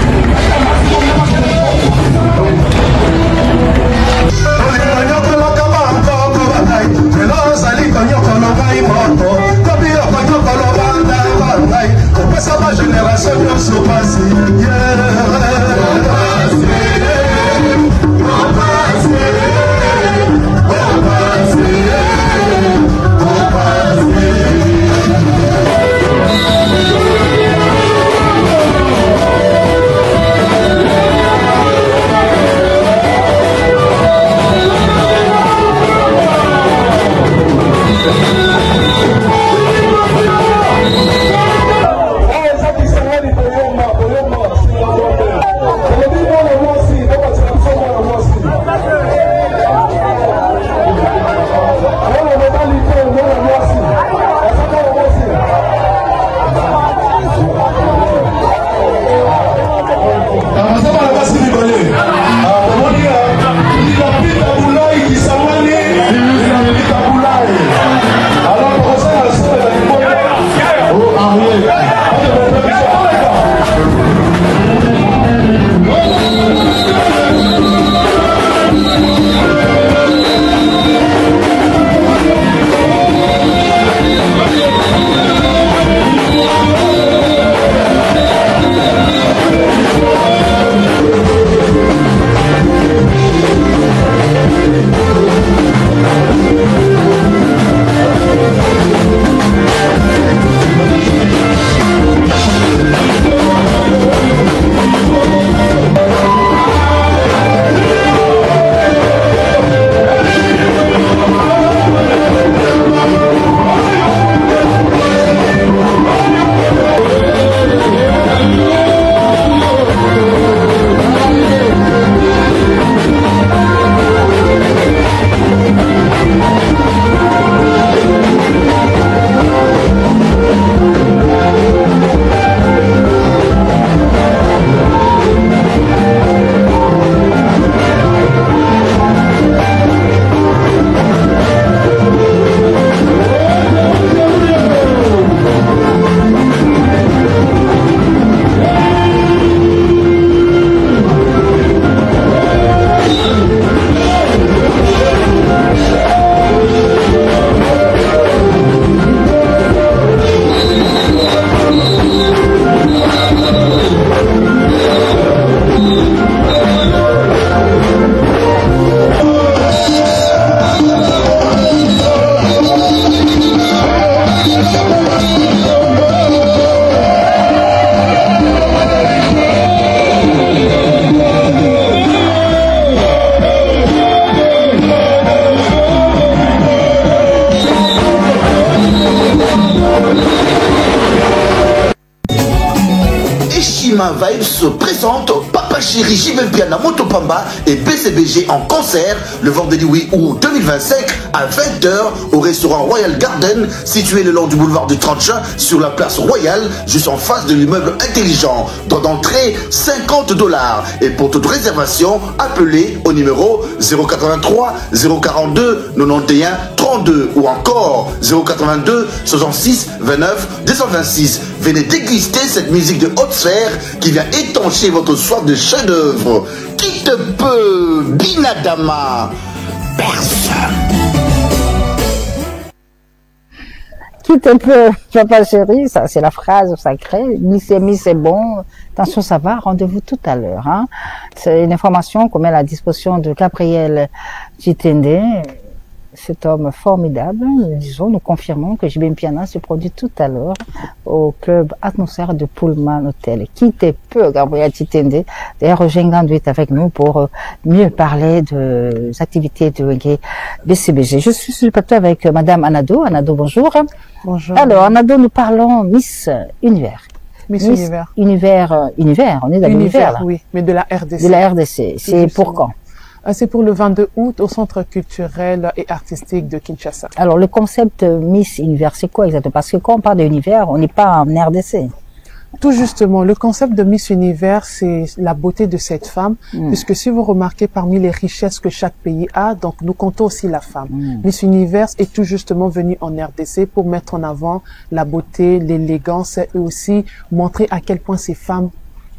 Génération de ce passé, Vibes se présente Papa Chéri Jimempiana Motopamba et BCBG en concert le vendredi 8 août 2025 à 20h au restaurant Royal Garden situé le long du boulevard du 30 juin sur la place Royale juste en face de l'immeuble intelligent. Droit d'entrée $50. Et pour toute réservation, appelez au numéro 083 042 91 32 ou encore 082 66 29 226. Venez déguster cette musique de haute sphère qui vient étancher votre soif de chef-d'œuvre. Qui te peut, Binadama? Personne. Qui te peut, Papa Chéri? Ça, c'est la phrase sacrée. Miss c'est bon. Attention, ça va. Rendez-vous tout à l'heure. Hein. C'est une information qu'on met à la disposition de Gabriel Chitende. Cet homme formidable, nous confirmons que Jimempiana se produit tout à l'heure au club Atmosphère de Pullman Hotel. Qui te peut, Gabriel Chitende? D'ailleurs, Roger Ngandou est avec nous pour mieux parler des activités de BCBG. Je suis sur le plateau avec Madame Anado. Anado, bonjour. Bonjour. Alors, Anado, nous parlons Miss Univers. Miss Univers. Univers, on est dans l'univers là. Oui, mais de la RDC. De la RDC. C'est pour quand? C'est pour le 22 août au Centre culturel et artistique de Kinshasa. Alors, le concept Miss Univers, c'est quoi exactement? Parce que quand on parle d'univers, on n'est pas en RDC. Tout justement, le concept de Miss Univers, c'est la beauté de cette femme, puisque si vous remarquez parmi les richesses que chaque pays a, donc nous comptons aussi la femme. Miss Univers est tout justement venue en RDC pour mettre en avant la beauté, l'élégance et aussi montrer à quel point ces femmes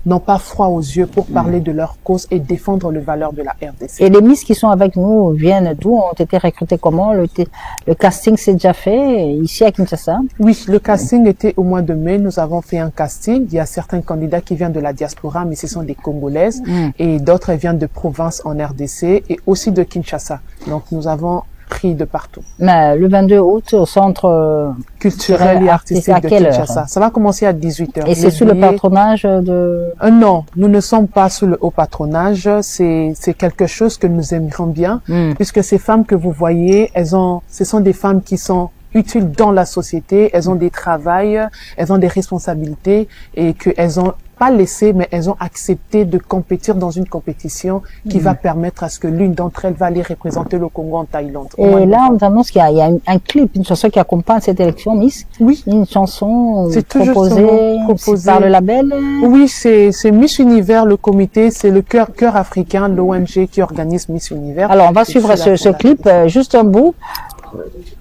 n'ont pas froid aux yeux pour parler de leur cause et défendre les valeurs de la RDC. Et les Miss qui sont avec nous viennent d'où? Ont été recrutées comment? Le casting s'est déjà fait ici à Kinshasa? Oui, le casting était au mois de mai. Nous avons fait un casting. Il y a certains candidats qui viennent de la diaspora, mais ce sont des Congolaises. Et d'autres viennent de province en RDC et aussi de Kinshasa. Donc nous avons pris de partout. Mais le 22 août au centre culturel et artistique de Kinshasa. Ça va commencer à 18h. Et c'est sous le patronage de... Non, nous ne sommes pas sous le haut patronage. C'est quelque chose que nous aimerions bien, puisque ces femmes que vous voyez, ce sont des femmes qui sont utiles dans la société, elles ont des travails, elles ont des responsabilités et qu'elles ont pas laissé, mais elles ont accepté de compétir dans une compétition qui va permettre à ce que l'une d'entre elles va aller représenter le Congo en Thaïlande. Et là, on annonce qu'il y a un clip, une chanson qui accompagne cette élection, Miss. Oui. Une chanson proposée par le label. Oui, c'est Miss Univers, le comité, c'est le cœur africain, l'ONG qui organise Miss Univers. Alors, on va suivre ce clip, juste un bout.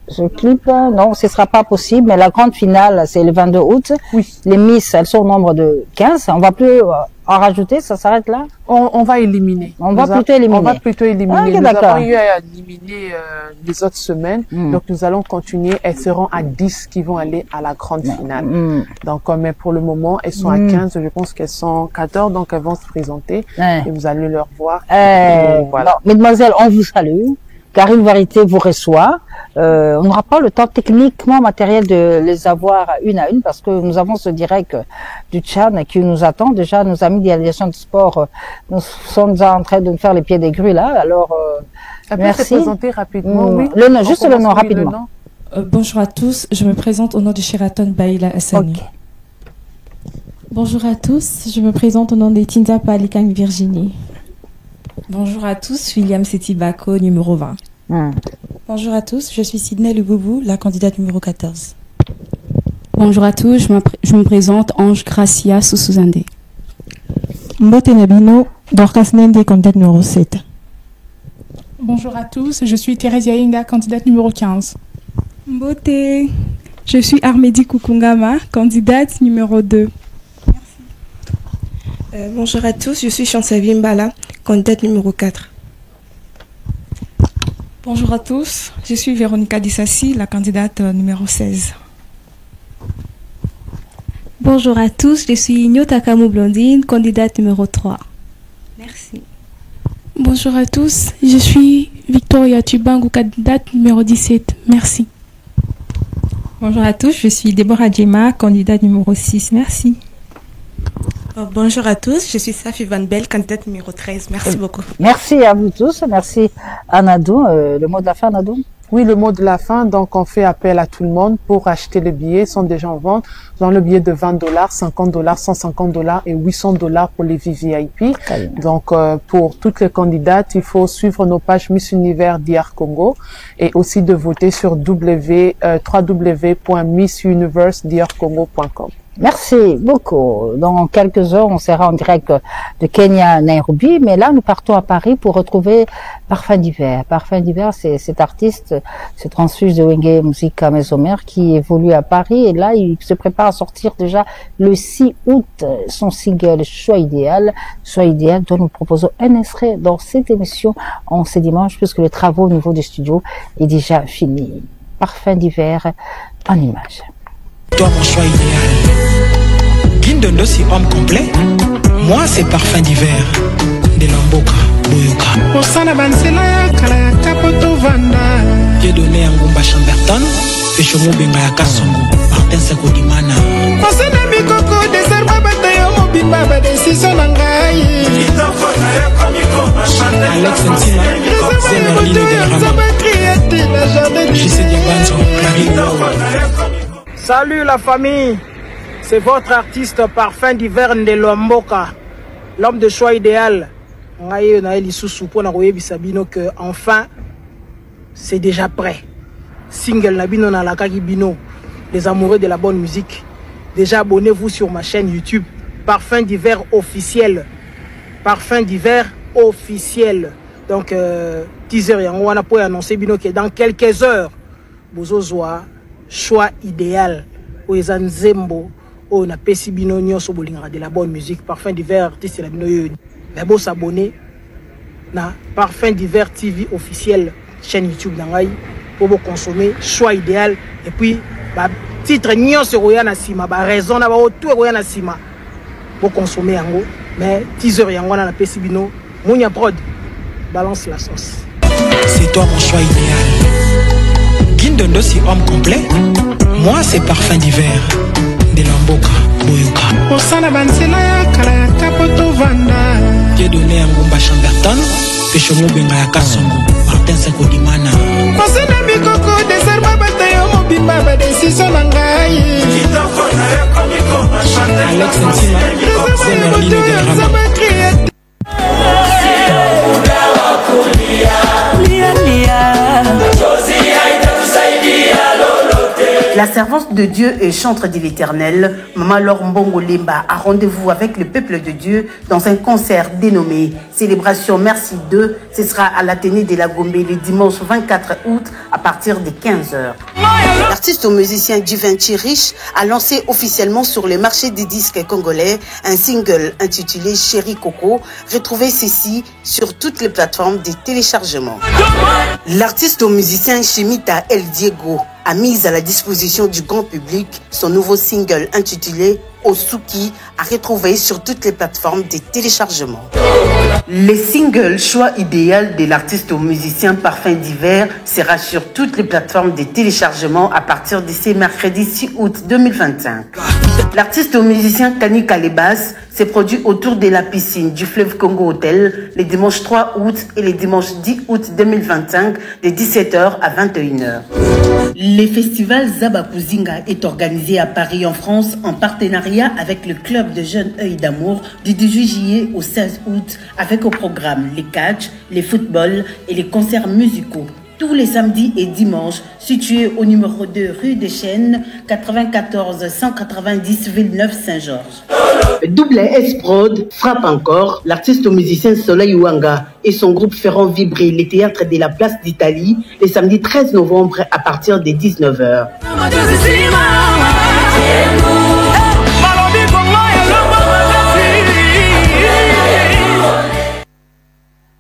Ce clip, non, ce sera pas possible, mais la grande finale, c'est le 22 août. Oui. Les Miss, elles sont au nombre de 15. On va plus en rajouter, ça s'arrête là? On va éliminer. On va plutôt éliminer. Ah, okay, nous avons eu à éliminer les autres semaines. Donc, nous allons continuer. Elles seront à 10 qui vont aller à la grande finale. Donc, mais pour le moment, elles sont à 15. Je pense qu'elles sont 14, donc elles vont se présenter. Et vous allez leur voir. Voilà. Non, mesdemoiselles, on vous salue. Karine Vérité vous reçoit. On n'aura pas le temps techniquement matériel de les avoir une à une parce que nous avons ce direct du Tchad qui nous attend. Déjà, nos amis de la direction du sport nous sont déjà en train de nous faire les pieds des grues là. Alors, merci. Se présenter rapidement. Oui. Le nom, juste le nom rapidement. Bonjour à tous. Je me présente au nom de Sheraton Baïla Hassani. Okay. Bonjour à tous. Je me présente au nom de Tinda Palikang Virginie. Bonjour à tous, William Setibako, numéro 20. Bonjour à tous, je suis Sydney Luboubou, la candidate numéro 14. Bonjour à tous, je me présente Ange Gracia Soussouzande. Mbote Nabino, Dorcas Nende, candidate numéro 7. Bonjour à tous, je suis Thérèse Inga, candidate numéro 15. Mbote, je suis Armedi Kukungama, candidate numéro 2. Bonjour à tous, je suis Chancevi Mbala, candidate numéro 4. Bonjour à tous, je suis Véronica Dissassi, la candidate numéro 16. Bonjour à tous, je suis Nyotakamu Blondine, candidate numéro 3. Merci. Bonjour à tous, je suis Victoria Tubangu, candidate numéro 17. Merci. Bonjour à tous, je suis Déborah Djema, candidate numéro 6. Merci. Bonjour à tous, je suis Safi Van Bell, candidate numéro 13. Merci beaucoup. Merci à vous tous. Merci Anadou. Le mot de la fin, Anadou? Oui, le mot de la fin. Donc, on fait appel à tout le monde pour acheter les billets. Ils sont déjà en vente. Dans le billet de $20, $50, $150 et $800 pour les VVIP. Donc, pour toutes les candidates, il faut suivre nos pages Miss Univers DR Congo et aussi de voter sur www.missuniversedrcongo.com. Merci beaucoup. Dans quelques heures, on sera en direct de Kenya, Nairobi, mais là, nous partons à Paris pour retrouver Parfum d'hiver. Parfum d'hiver, c'est cet artiste, ce transfuge de Wenge Musica Mesomer qui évolue à Paris, et là, il se prépare à sortir déjà le 6 août son single Choix idéal, dont nous proposons un extrait dans cette émission en ce dimanche, puisque le travail au niveau du studio est déjà fini. Parfum d'hiver en images. Toi mon choix idéal. Guindondo si homme complet. Moi c'est parfum d'hiver. De Lamboka, Boyoka. Osana bansela ya kala ya kapoto vanda. J'ai donné un gumba Chamberton. Peshomo benga ya kasongo. Martin Sekodimana. Osana mikoko dessert babata yo mobimba ba décision nangai. Alex Ntima. Zemerlino de Rama. Gisèle Diabanzo. Salut la famille, c'est votre artiste Parfum d'hiver de Lomboka, l'homme de choix idéal. Que enfin, c'est déjà prêt. Single Nabino Nalakaki Bino, les amoureux de la bonne musique. Déjà abonnez-vous sur ma chaîne YouTube, Parfum d'hiver officiel. Parfum d'hiver officiel. Donc, teaser, on a pour annoncer Bino que dans quelques heures, Bozozoa. Choix idéal au Zanzembo au na pesi bino nyonso bolinga de la bonne musique. Parfum d'hiver artiste la bino yo mais bon s'abonner na Parfum d'hiver TV officiel chaîne YouTube nangai pour consommer Choix idéal et puis ba titre nyonso roya na sima ba raison na ba autour roya na sima pour consommer yango mais teaser yango na pesi bino Mounia Prod balance la sauce. C'est toi mon choix idéal. Guindondo si homme complet. Moi c'est parfum d'hiver. De Lamboka, Boyoka. Osana bansela ya kala ya kapoto vanda. J'ai donné un gumba Chamberton. Peshomo benga ya kasongo. Martin Sekodimana. Osana mikoko dessert babata yo mobimba ba décision nangai. Alex Ntima. Zemerlino de Rama. La servante de Dieu et chantre de l'Éternel, Maman Laure Mbongo Lemba a rendez-vous avec le peuple de Dieu dans un concert dénommé Célébration Merci 2. Ce sera à l'Athénée de la Gombe le dimanche 24 août à partir de 15h. L'artiste musicien Givenchy Rich a lancé officiellement sur le marché des disques congolais un single intitulé Chéri Coco. Retrouvez ceci sur toutes les plateformes de téléchargement. L'artiste musicien Chimita El Diego a mis à la disposition du grand public son nouveau single intitulé Osuki, à retrouver sur toutes les plateformes de téléchargement. Le single Choix idéal de l'artiste musicien Parfum d'hiver sera sur toutes les plateformes de téléchargement à partir de ce mercredi 6 août 2025. L'artiste musicien Kani Kalebas s'est produit autour de la piscine du fleuve Congo Hotel les dimanches 3 août et les dimanches 10 août 2025 de 17h à 21h. Le festival Zabakuzinga est organisé à Paris en France en partenariat avec le club de jeunes Œil d'Amour du 18 juillet au 16 août avec au programme les catch, les footballs et les concerts musicaux. Tous les samedis et dimanches, situés au numéro 2 rue des Chênes, 94 190 Villeneuve-Saint-Georges. Double S Prod frappe encore. L'artiste musicien Soleil Ouanga et son groupe feront vibrer les théâtres de la Place d'Italie le samedi 13 novembre à partir de 19h.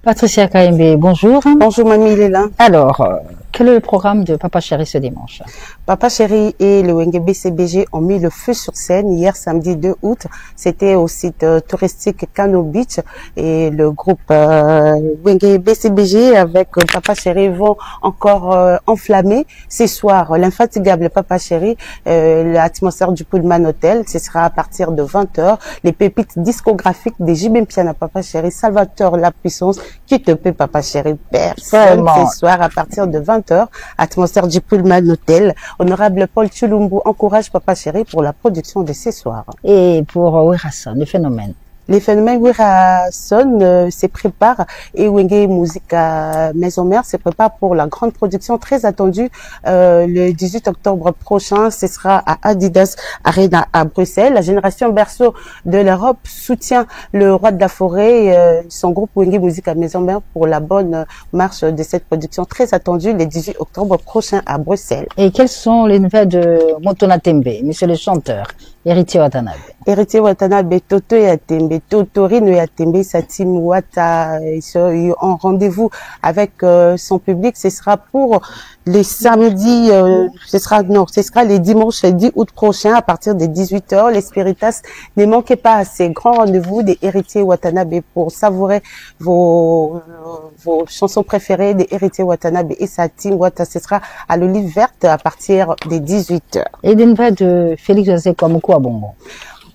Patricia Kaimbe, bonjour. Bonjour Mamie Léla. Alors, quel est le programme de Papa Chéri ce dimanche? Papa Chéri et le Wenge BCBG ont mis le feu sur scène hier samedi 2 août. C'était au site touristique Kano Beach et le groupe Wenge BCBG avec Papa Chéri vont encore enflammer ce soir l'infatigable Papa Chéri, l'atmosphère du Pullman Hotel. Ce sera à partir de 20h. Les pépites discographiques des JB Mpiana Papa Chéri, Salvatore La Puissance, Qui te paie, papa chéri? Personne. Ce soir, à partir de 20h, atmosphère du Pullman Hotel. Honorable Paul Chulumbu encourage papa chéri pour la production de ce soir. Et pour Werason, le phénomène. Les phénomènes Werason se préparent et Wenge Musique Maison Mère se prépare pour la grande production très attendue le 18 octobre prochain. Ce sera à Adidas Arena à Bruxelles. La génération berceau de l'Europe soutient le roi de la forêt, son groupe Wenge Musique Maison Mère pour la bonne marche de cette production très attendue le 18 octobre prochain à Bruxelles. Et quelles sont les nouvelles de Motona Tembe, monsieur le chanteur? Héritier Watanabe. Héritier Watanabe, Toto Yatembe, Totorino Yatembe, sa team Wata, en rendez-vous avec son public. Ce sera pour les samedis, ce sera les dimanches 10 août prochain à partir de 18h. Les Spiritas, ne manquez pas à ces grands rendez-vous des Héritiers Watanabe pour savourer vos chansons préférées des Héritiers Watanabe et sa team Wata. Ce sera à l'Olive Verte à partir des 18h. Et des nouvelles de Félix Wazekwa Mukwa Bongo.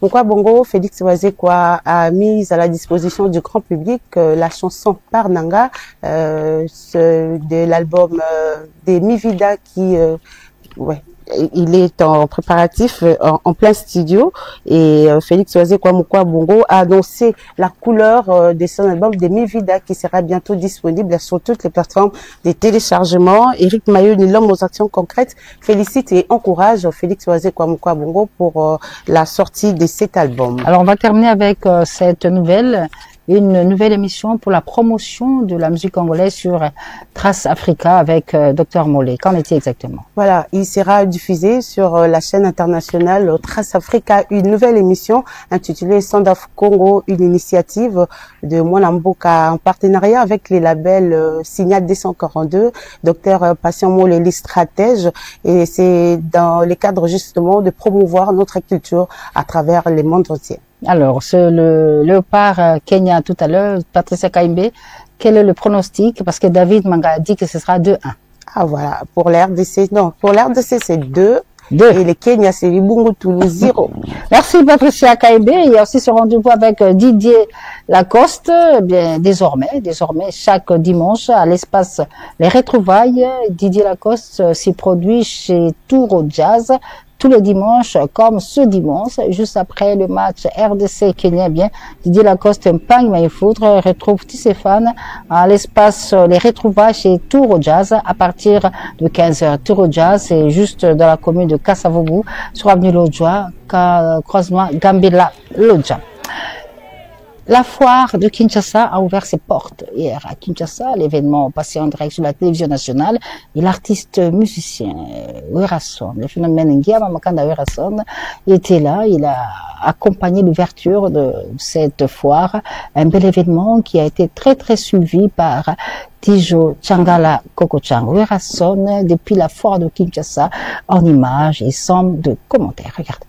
Mukwa Bongo, Félix Wazekwa a mis à la disposition du grand public la chanson Parnanga de l'album des Mivida qui il est en préparatif en plein studio et Félix Wazekwa Mukwa Bongo a annoncé la couleur de son album de Mivida qui sera bientôt disponible sur toutes les plateformes de téléchargement. Eric Mayoni, l'homme aux actions concrètes, félicite et encourage Félix Wazekwa Mukwa Bongo pour la sortie de cet album. Alors on va terminer avec cette nouvelle. Une nouvelle émission pour la promotion de la musique congolaise sur Trace Africa avec Dr Mollet. Qu'en est-il exactement? Voilà, il sera diffusé sur la chaîne internationale Trace Africa, une nouvelle émission intitulée Sound of Congo, une initiative de Mwana Mboka en partenariat avec les labels Signal 242, Dr Patient Mollet, les stratèges, et c'est dans le cadre justement de promouvoir notre culture à travers le monde entier. Alors, le léopard Kenya tout à l'heure, Patricia Kaimbe, quel est le pronostic? Parce que David Manga a dit que ce sera 2-1. Ah voilà, pour l'RDC, non, pour l'RDC c'est 2. Et le Kenya c'est Libungu Toulouse 0. Merci Patricia Kaimbe. Il y a aussi ce rendez-vous avec Didier Lacoste. Eh bien, désormais, chaque dimanche à l'espace Les Retrouvailles, Didier Lacoste s'y produit chez Touro Jazz. Tous les dimanches, comme ce dimanche, juste après le match RDC-Kenya, bien, Didier Lacoste Mpang Maïfoudre retrouve tous ses fans à l'espace Les Retrouvailles chez Touro Jazz à partir de 15h. Touro Jazz, c'est juste dans la commune de Kassavobu, sur avenue Lodjoa, croisement Gambela-Lodja. La foire de Kinshasa a ouvert ses portes hier à Kinshasa. L'événement passé en direct sur la télévision nationale et l'artiste musicien Werason, le phénomène Ngiama Makanda Werason, il était là, il a accompagné l'ouverture de cette foire. Un bel événement qui a été très très suivi par Tijo Changala Kokochang Werason depuis la foire de Kinshasa en images et somme de commentaires. Regardez.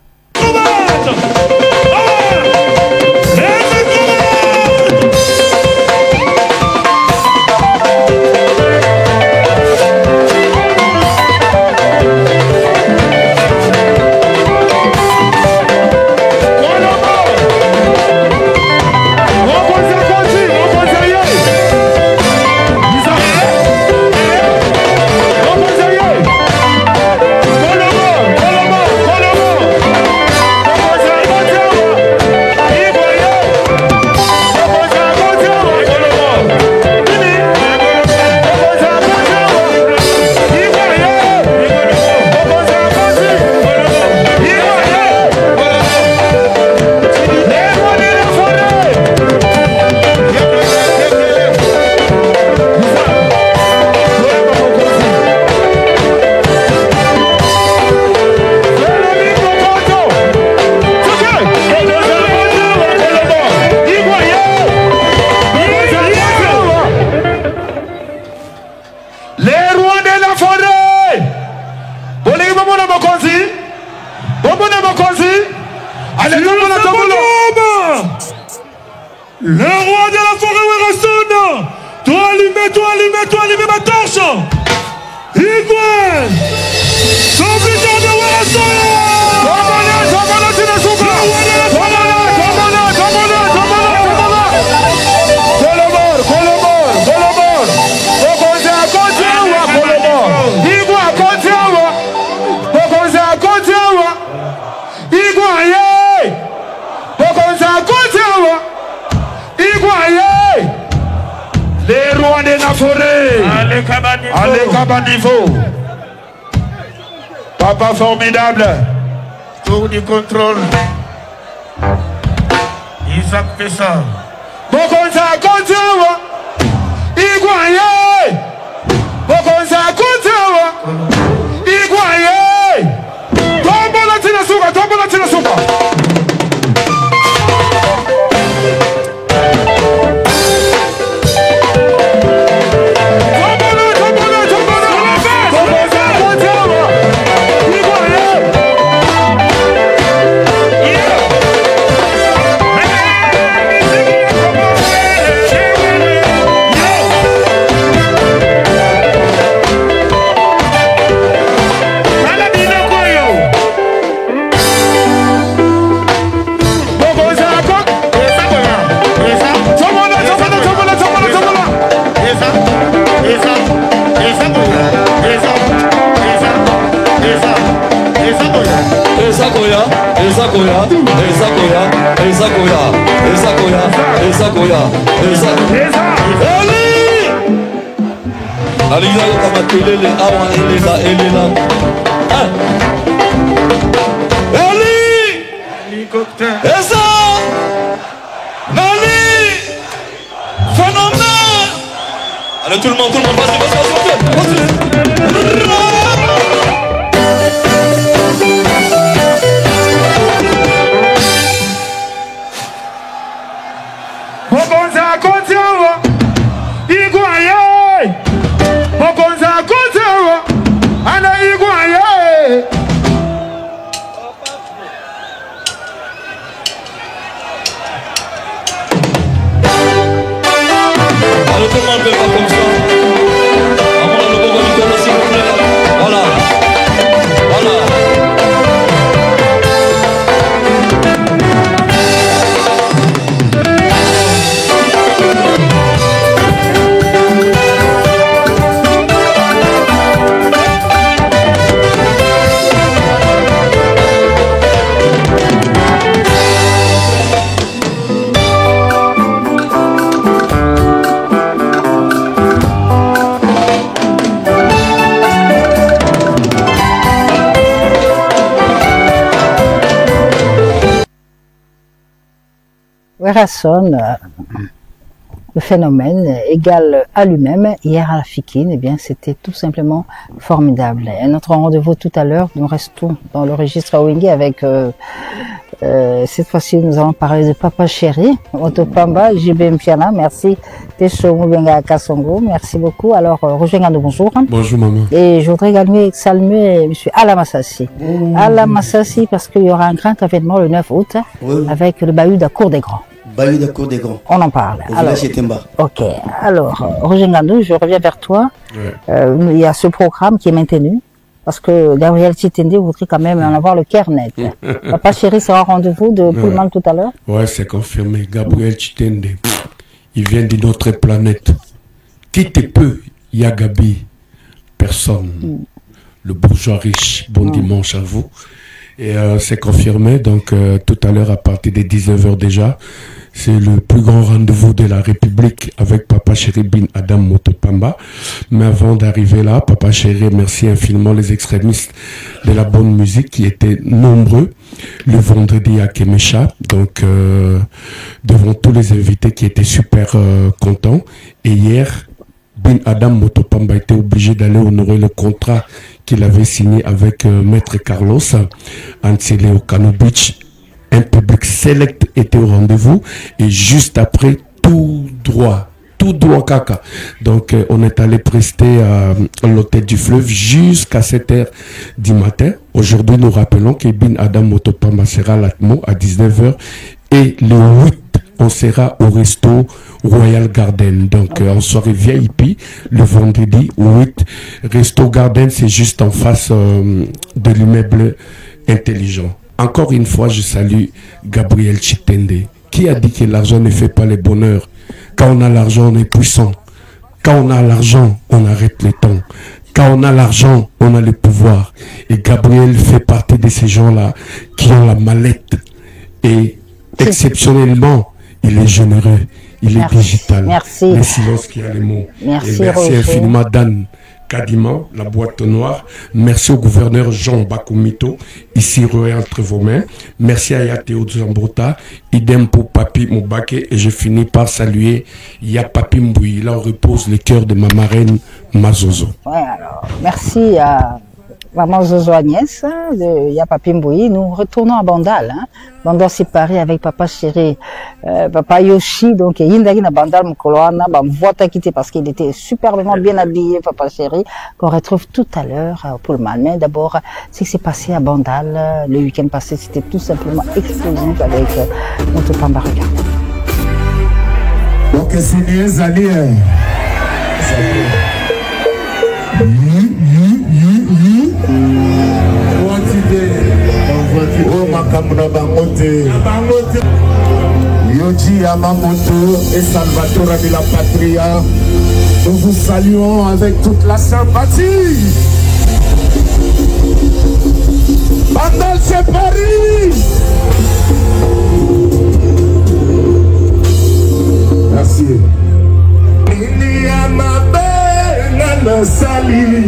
Les rois de la forêt. Allez, Cabanivo. Papa formidable. Tour du contrôle. Isaac Pessa. Bokonza Kontewa. Iguaye. Bokonza Kontewa. Iguaye. Tombo la tina suka, tombo la tina suka. Allez, tout le monde, vas-y. Werrason, le phénomène égal à lui-même, hier à la Fikine, eh bien, c'était tout simplement formidable. Et notre rendez-vous tout à l'heure, nous restons dans le registre Wenge avec, cette fois-ci, nous allons parler de Papa Chéri, Motopamba, JB Mpiana, merci, Tesho Moubenga Kassongo, merci beaucoup. Alors, Roger Gando, bonjour. Bonjour, maman. Et je voudrais également saluer M. Alamassassi. Alamassassi, parce qu'il y aura un grand événement le 9 août, avec le Bahut de la Cour des Grands. Bahut de la Cour des Grands. On en parle. Alors, ok. Alors, Roger Gando, je reviens vers toi. Il y a ce programme qui est maintenu. Parce que Gabriel Chitende voudrait quand même en avoir le cœur net. Papa Chéri sera au rendez-vous de Pullman tout à l'heure. Ouais, c'est confirmé. Gabriel Chitende, il vient d'une autre planète. Qui te peut, Yagabi? Personne. Le bourgeois riche. Bon dimanche à vous. Et c'est confirmé, donc tout à l'heure à partir des 19h déjà, c'est le plus grand rendez-vous de la République avec Papa Chéri Bin Adam Motopamba. Mais avant d'arriver là, Papa Chéri remercie infiniment les extrémistes de la bonne musique qui étaient nombreux le vendredi à Kemecha, donc devant tous les invités qui étaient super contents. Et hier, Bin Adam Motopamba était obligé d'aller honorer le contrat qu'il avait signé avec Maître Carlos Antsele au Cano Beach. Un public select était au rendez-vous et juste après, tout droit caca. Donc on est allé prester à l'hôtel du Fleuve jusqu'à 7h du matin. Aujourd'hui, nous rappelons que Bin Adam Motopamba sera à l'Atmo à 19h et le 8, on sera au resto Royal Garden, donc en soirée VIP le vendredi 8. Resto Garden, c'est juste en face de l'immeuble intelligent. Encore une fois, je salue Gabriel Chitende, qui a dit que l'argent ne fait pas le bonheur. Quand on a l'argent, on est puissant. Quand on a l'argent, on arrête le temps. Quand on a l'argent, on a le pouvoir. Et Gabriel fait partie de ces gens-là qui ont la mallette. Et exceptionnellement, il est généreux. il est digital. Merci. Le silence qui a les mots. Merci, et merci Roger. infiniment Dan Kadima, la boîte noire. Merci au gouverneur Jean Bakoumito, ici roé entre vos mains. Merci à Yateo Zambrota, idem pour Papi Moubake. Et je finis par saluer Papi Mboui. Là, on repose le cœur de ma marraine Mazozo. Ouais, alors, merci à maman Zozo Agnès de Yapapi Mboui. Nous retournons à Bandal. Bandal s'est paré avec papa chéri, papa Yoshi. Donc, Yindagi na Bandal Mkoloana, voit quitté parce qu'il était superbement bien habillé, papa chéri, qu'on retrouve tout à l'heure au Pullman. Mais d'abord, ce qui s'est passé à Bandal le week-end passé, c'était tout simplement explosif avec notre Pambaraka. Donc, c'est les alliés. Yoji Yamamoto et Salvatore de la Patria, nous vous saluons avec toute la sympathie. Bandal, c'est Paris. Merci. Il y a ma belle salier.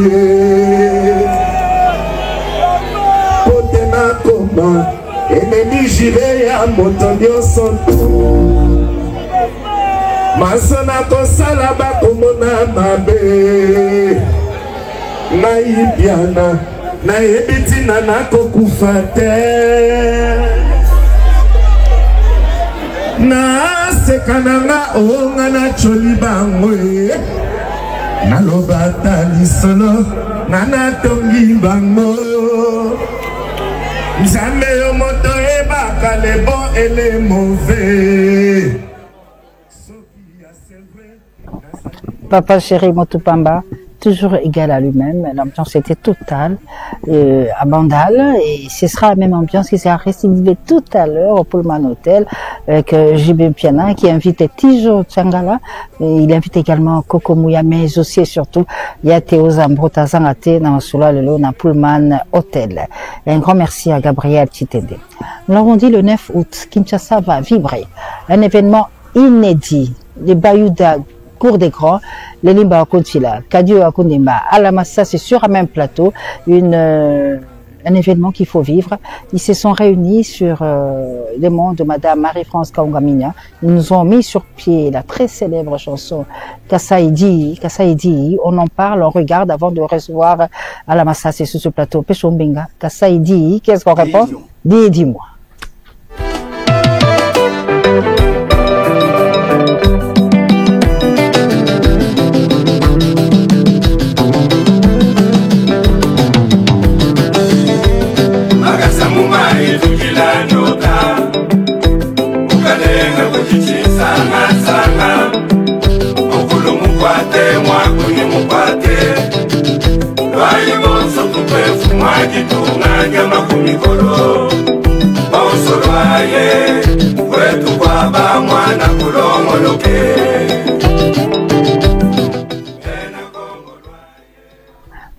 Potena Koma, ennemi j'irai à Motonio Santo. Masona Kosala Bakomona Mabe. Naibiana, Naibitina Nakokufate. Na sekananga onga na choli bangwe na lobata lisolo na natongi bango nzambe yo moto ebaka le bon et le mauvais. Papa chéri Motopamba, toujours égal à lui-même. L'ambiance était totale à Bandal et ce sera la même ambiance qui sera récidivée tout à l'heure au Pullman Hotel avec JB Piana qui invite Tijo Tchangala. Il invite également Coco Mouya, mais aussi et surtout Yateo Zambrota Zangate dans Soula Lelo dans Pullman Hotel. Et un grand merci à Gabriel Chitende. Nous l'avons dit le 9 août, Kinshasa va vibrer. Un événement inédit. Les Bayouda Cour des Grands, les Limba Kontila, Kadio Akundemba, Alamassa, c'est sur un même plateau, un événement qu'il faut vivre. Ils se sont réunis sur les monts de Madame Marie-France Kaungamina. Ils nous ont mis sur pied la très célèbre chanson Kasaidi. On en parle, on regarde avant de recevoir Alamassa, c'est sur ce plateau. Peshombinga, Kasaidi, qu'est-ce qu'on répond? Dis-moi.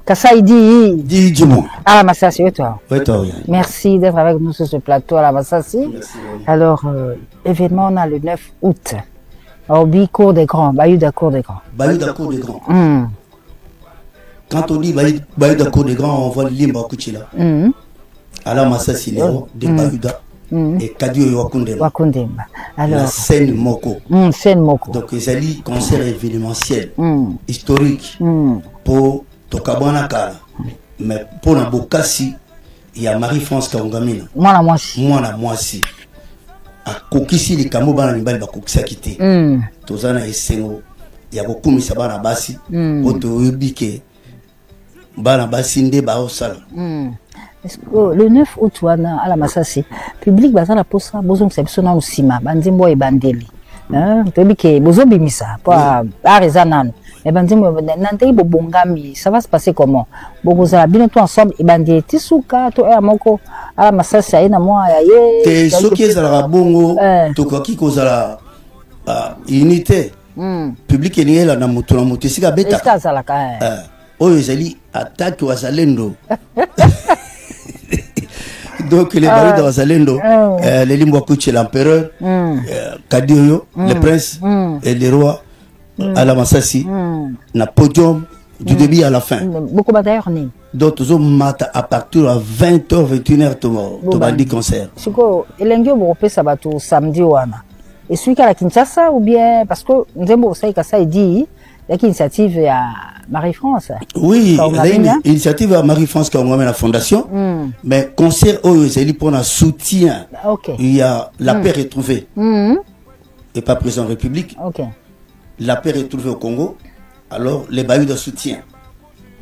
Kassaidi. Dis-moi. À la Massassi, et toi? Oui, toi, oui. Merci d'être avec nous sur ce plateau à la Massassi. Alors, événement, on a le 9 août. Au Cour des Grands, Bayouda Cour des Grands. Bayouda Cour des Grands. Quand on dit Bayouda Cour des Grands, on voit Limba Kuchila. À la Massassi, de Bayouda. Et Kadio Wakundemba. Alors, la scène Moko. Scène Moko. Donc, ils allaient concert événementiel, historique, pour Tokabana Kala. Mais pour Nabokasi, il y a Marie-France Kaungamina. Moi, moi aussi. A Kokisi, les Kamobana, les Balba Kokisa quitté. Tozana et Sengo. Il y a beaucoup de Sabana Bassi. Pour Ubike. Bana Bassi, Ndeba Osala. Le 9 août, à la Massassi, public bazar la posa, bozong sepsona usima, bandimbo et bandeli. Public bozo bimisa, pas artisanal. Et bandimbo nante bobongami, ça va se passer comment? Bogoza bien tout ensemble et bandeli tisuka to e moko à la Massassi aina moi aye. Te soki za bongo to koki kozala unité. Public est là na moto na moto sika beta. Est-ce ça la ka? Oyo ezali attaque wa zalendo. Donc les barils dans Zalendo, les Limboakouchi, l'empereur, Kadioyo, le prince et les rois, à la Massassi, na podium du début à la fin. Beaucoup d'ailleurs, d'autres hommes matent à partir de 20h, 21h, tu vas dire concert. C'est quoi, il y a un sabato samedi wana. Et celui qui a la Kinshasa ou bien, parce que nous avons ça et dit, il y a une initiative à Marie-France. Oui, il y a une initiative à Marie-France qui a amené la fondation, mais concert où c'est pour un soutien. Il y a la paix retrouvée. Et pas présent en République. La paix retrouvée au Congo. Alors, les baillots de soutien.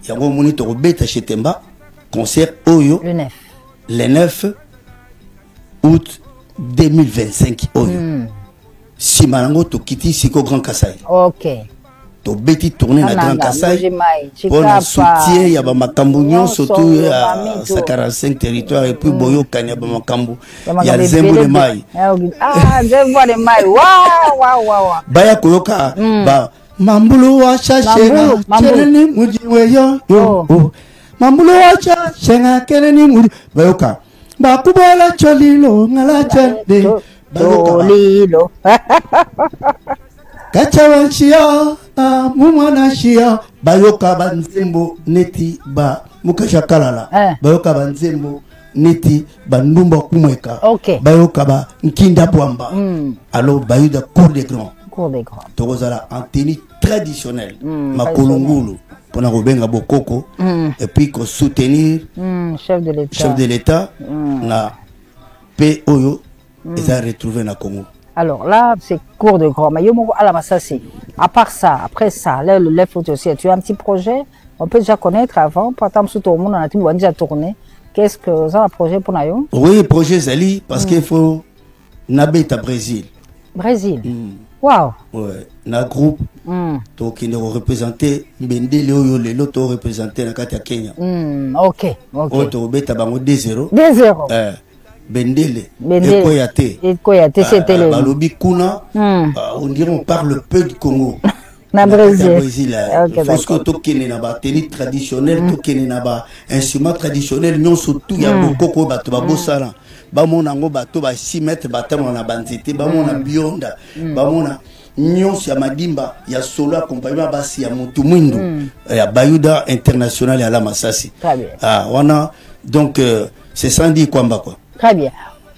Il y a un moniteur au Beta chez Temba, concert Oyo. Le 9 août 2025. Oyo. Si Malango to Kiti Siko Grand Kassai. To Beti tourner na Grand Kassai. Pour le soutien, il y a Makambounion, surtout à 45 territoires, et puis Boyo Kanya Makambo. Il y a Zembo de Maï. Ah, Zembo de Maï. Waouh. Baya Koyoka. Mambulo wacha shenga keleni mujiwe yo Mambulo wacha shenga keleni mujiwe bayoka bakubala cholilo ngala chande cholilo kachawanshia mumwana shia bayoka banzembo neti ba mukasha kalala bayoka banzembo neti bandumba kumweka bayoka ba nkinda bwamba alors bayuda cour des grands Tozala en tenue traditionnelle, Makolongulu, pour nous rebenga bokoko, et puis qu'on soutenir chef de l'État, la paix oyo, et ça retrouver na Congo. Alors là, c'est cours de grand. Mais yomo à la massassi. À part ça, après ça, là le lèvre aussi. Tu as un petit projet, on peut déjà connaître avant. Par exemple, tout le monde on a déjà tourné. Qu'est-ce que vous avez un projet pour nous? Oui, projet Zali, parce qu'il faut nabeta Brésil. Brésil. Wow. Ouais, na groupe donc il nous représenté Bendele oyo lelo to représenté na kati ya Kenya. OK. Auto beta bango 2-0. Bendele Ekoyate c'était le balobi kuna on dirait on parle peu du Congo. Na Brésil. Parce que to kene na ba tenue traditionnelle, to kene na ba instrument traditionnel nyonso tout ya bokoko bato ba bosala. Bamona ngo bato ba 6 mètres batamo na banzete bamona bionda bamona nyonso ya madimba ya solo accompagnement basi ya mutu mwindo ya Bayuda international ya la Masasi. Wana donc c'est sans dire quoi. Très bien.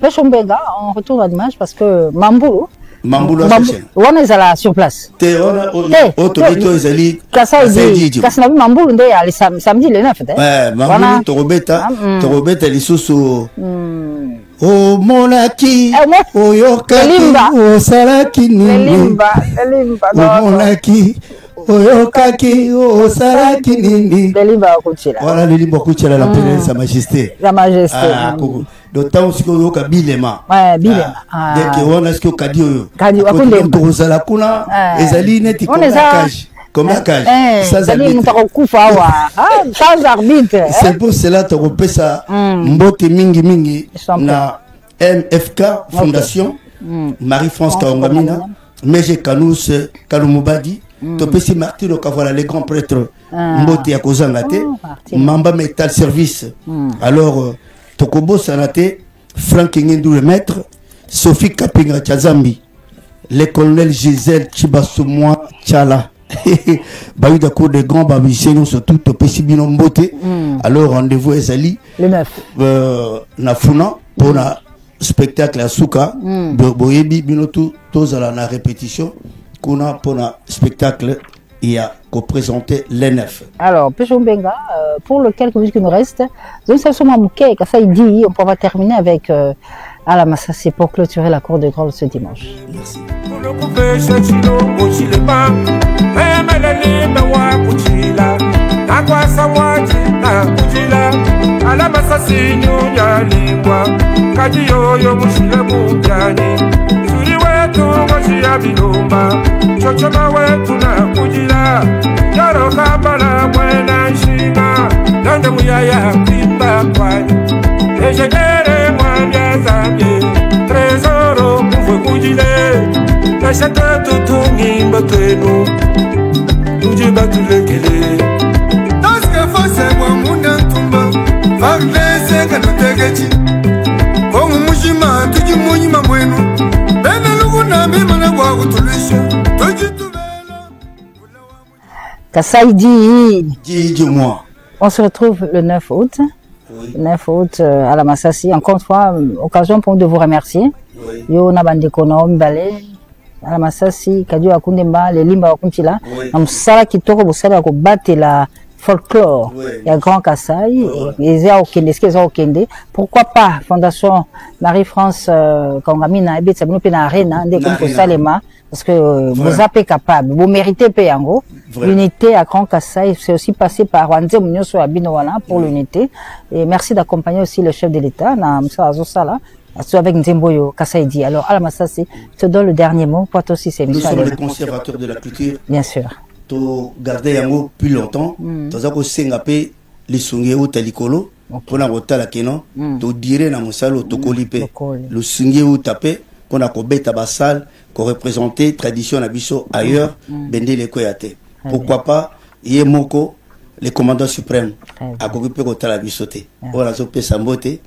Peshombenga, on retourne à l'image parce que Mambulo on est là sur place. Autorito ezali Kasnabi Mambulo ndo ya samedi le 9. Mambulo torobeta lisusu o monaki oyokaki osalaki nini o monaki oyokaki osalaki nini voilà le limba kuchela la présence sa majesté d'autant aussi que yoka bilema dès que on a ce que kadi oyo kadi kozala kuna ezali neti comme la cage sans arbitre. C'est pour cela que tu ça mbote mingi na MFK Fondation Marie-France Kaongamina Meje Kanous Kalumubadi Topesi Martino Kavala les grands prêtres mbote ya kozangate Mamba Metal Service alors Tokobo Sanate Frank Ngendou le maître Sophie Kapinga Tchazambi le colonel Gisèle Chibasumwa Tchala Bayuda cour de grands babicens surtout Topesi Bino Mbote alors rendez-vous Ezali le 9 Nafuna pour la spectacle à Souka Boyebi Bino tous à la répétition qu'on a pour le spectacle il y a qu'on présentait les 9. Alors Peshombenga pour le quelques minutes qui nous reste nous sommes à ça il dit on va terminer avec à la Massassi pour clôturer la cour de grande ce dimanche. Merci. Trésor Chacun tout nimba twenu Uji batulekele Daske fose wa muna tumba Farle se kanotegechi Kasai dit moi. On se retrouve le 9 août. Oui. Le 9 août à la Massassi. Encore une fois, occasion pour nous de vous remercier. Oui. Yo nabandi kono mbale à la Massassi kadio akundemba les limba wakuntila. Nam sala kitoko bosala ko batela folklore. Il y a Grand Kasai, pourquoi pas Fondation Marie-France Kangamina et Betsabino Pena Arena, Salema, parce que vous êtes capable, vous méritez Péango. L'unité à Grand Kasai, c'est aussi passé par Wanze Mounio sur Abinowala pour l'unité. Et merci d'accompagner aussi le chef de l'État, Namsa Azosala, avec Nzemboyo Kasaidi. Alors, à la Massassi, je te donne le dernier mot pour toi aussi, c'est Nous sommes les conservateurs de la culture. Bien sûr. To garder yango plus longtemps toza ko senga pe lisungi o talikolo pona kotala keno to dire na mosalo to kolipe le sungi o tapé qu'on a ko beta basal ko représenter tradition na biso ailleurs bendele ko yate pourquoi pas yemoko le commandant suprême a ko pe ko tala bisoté voilà zo pe sambote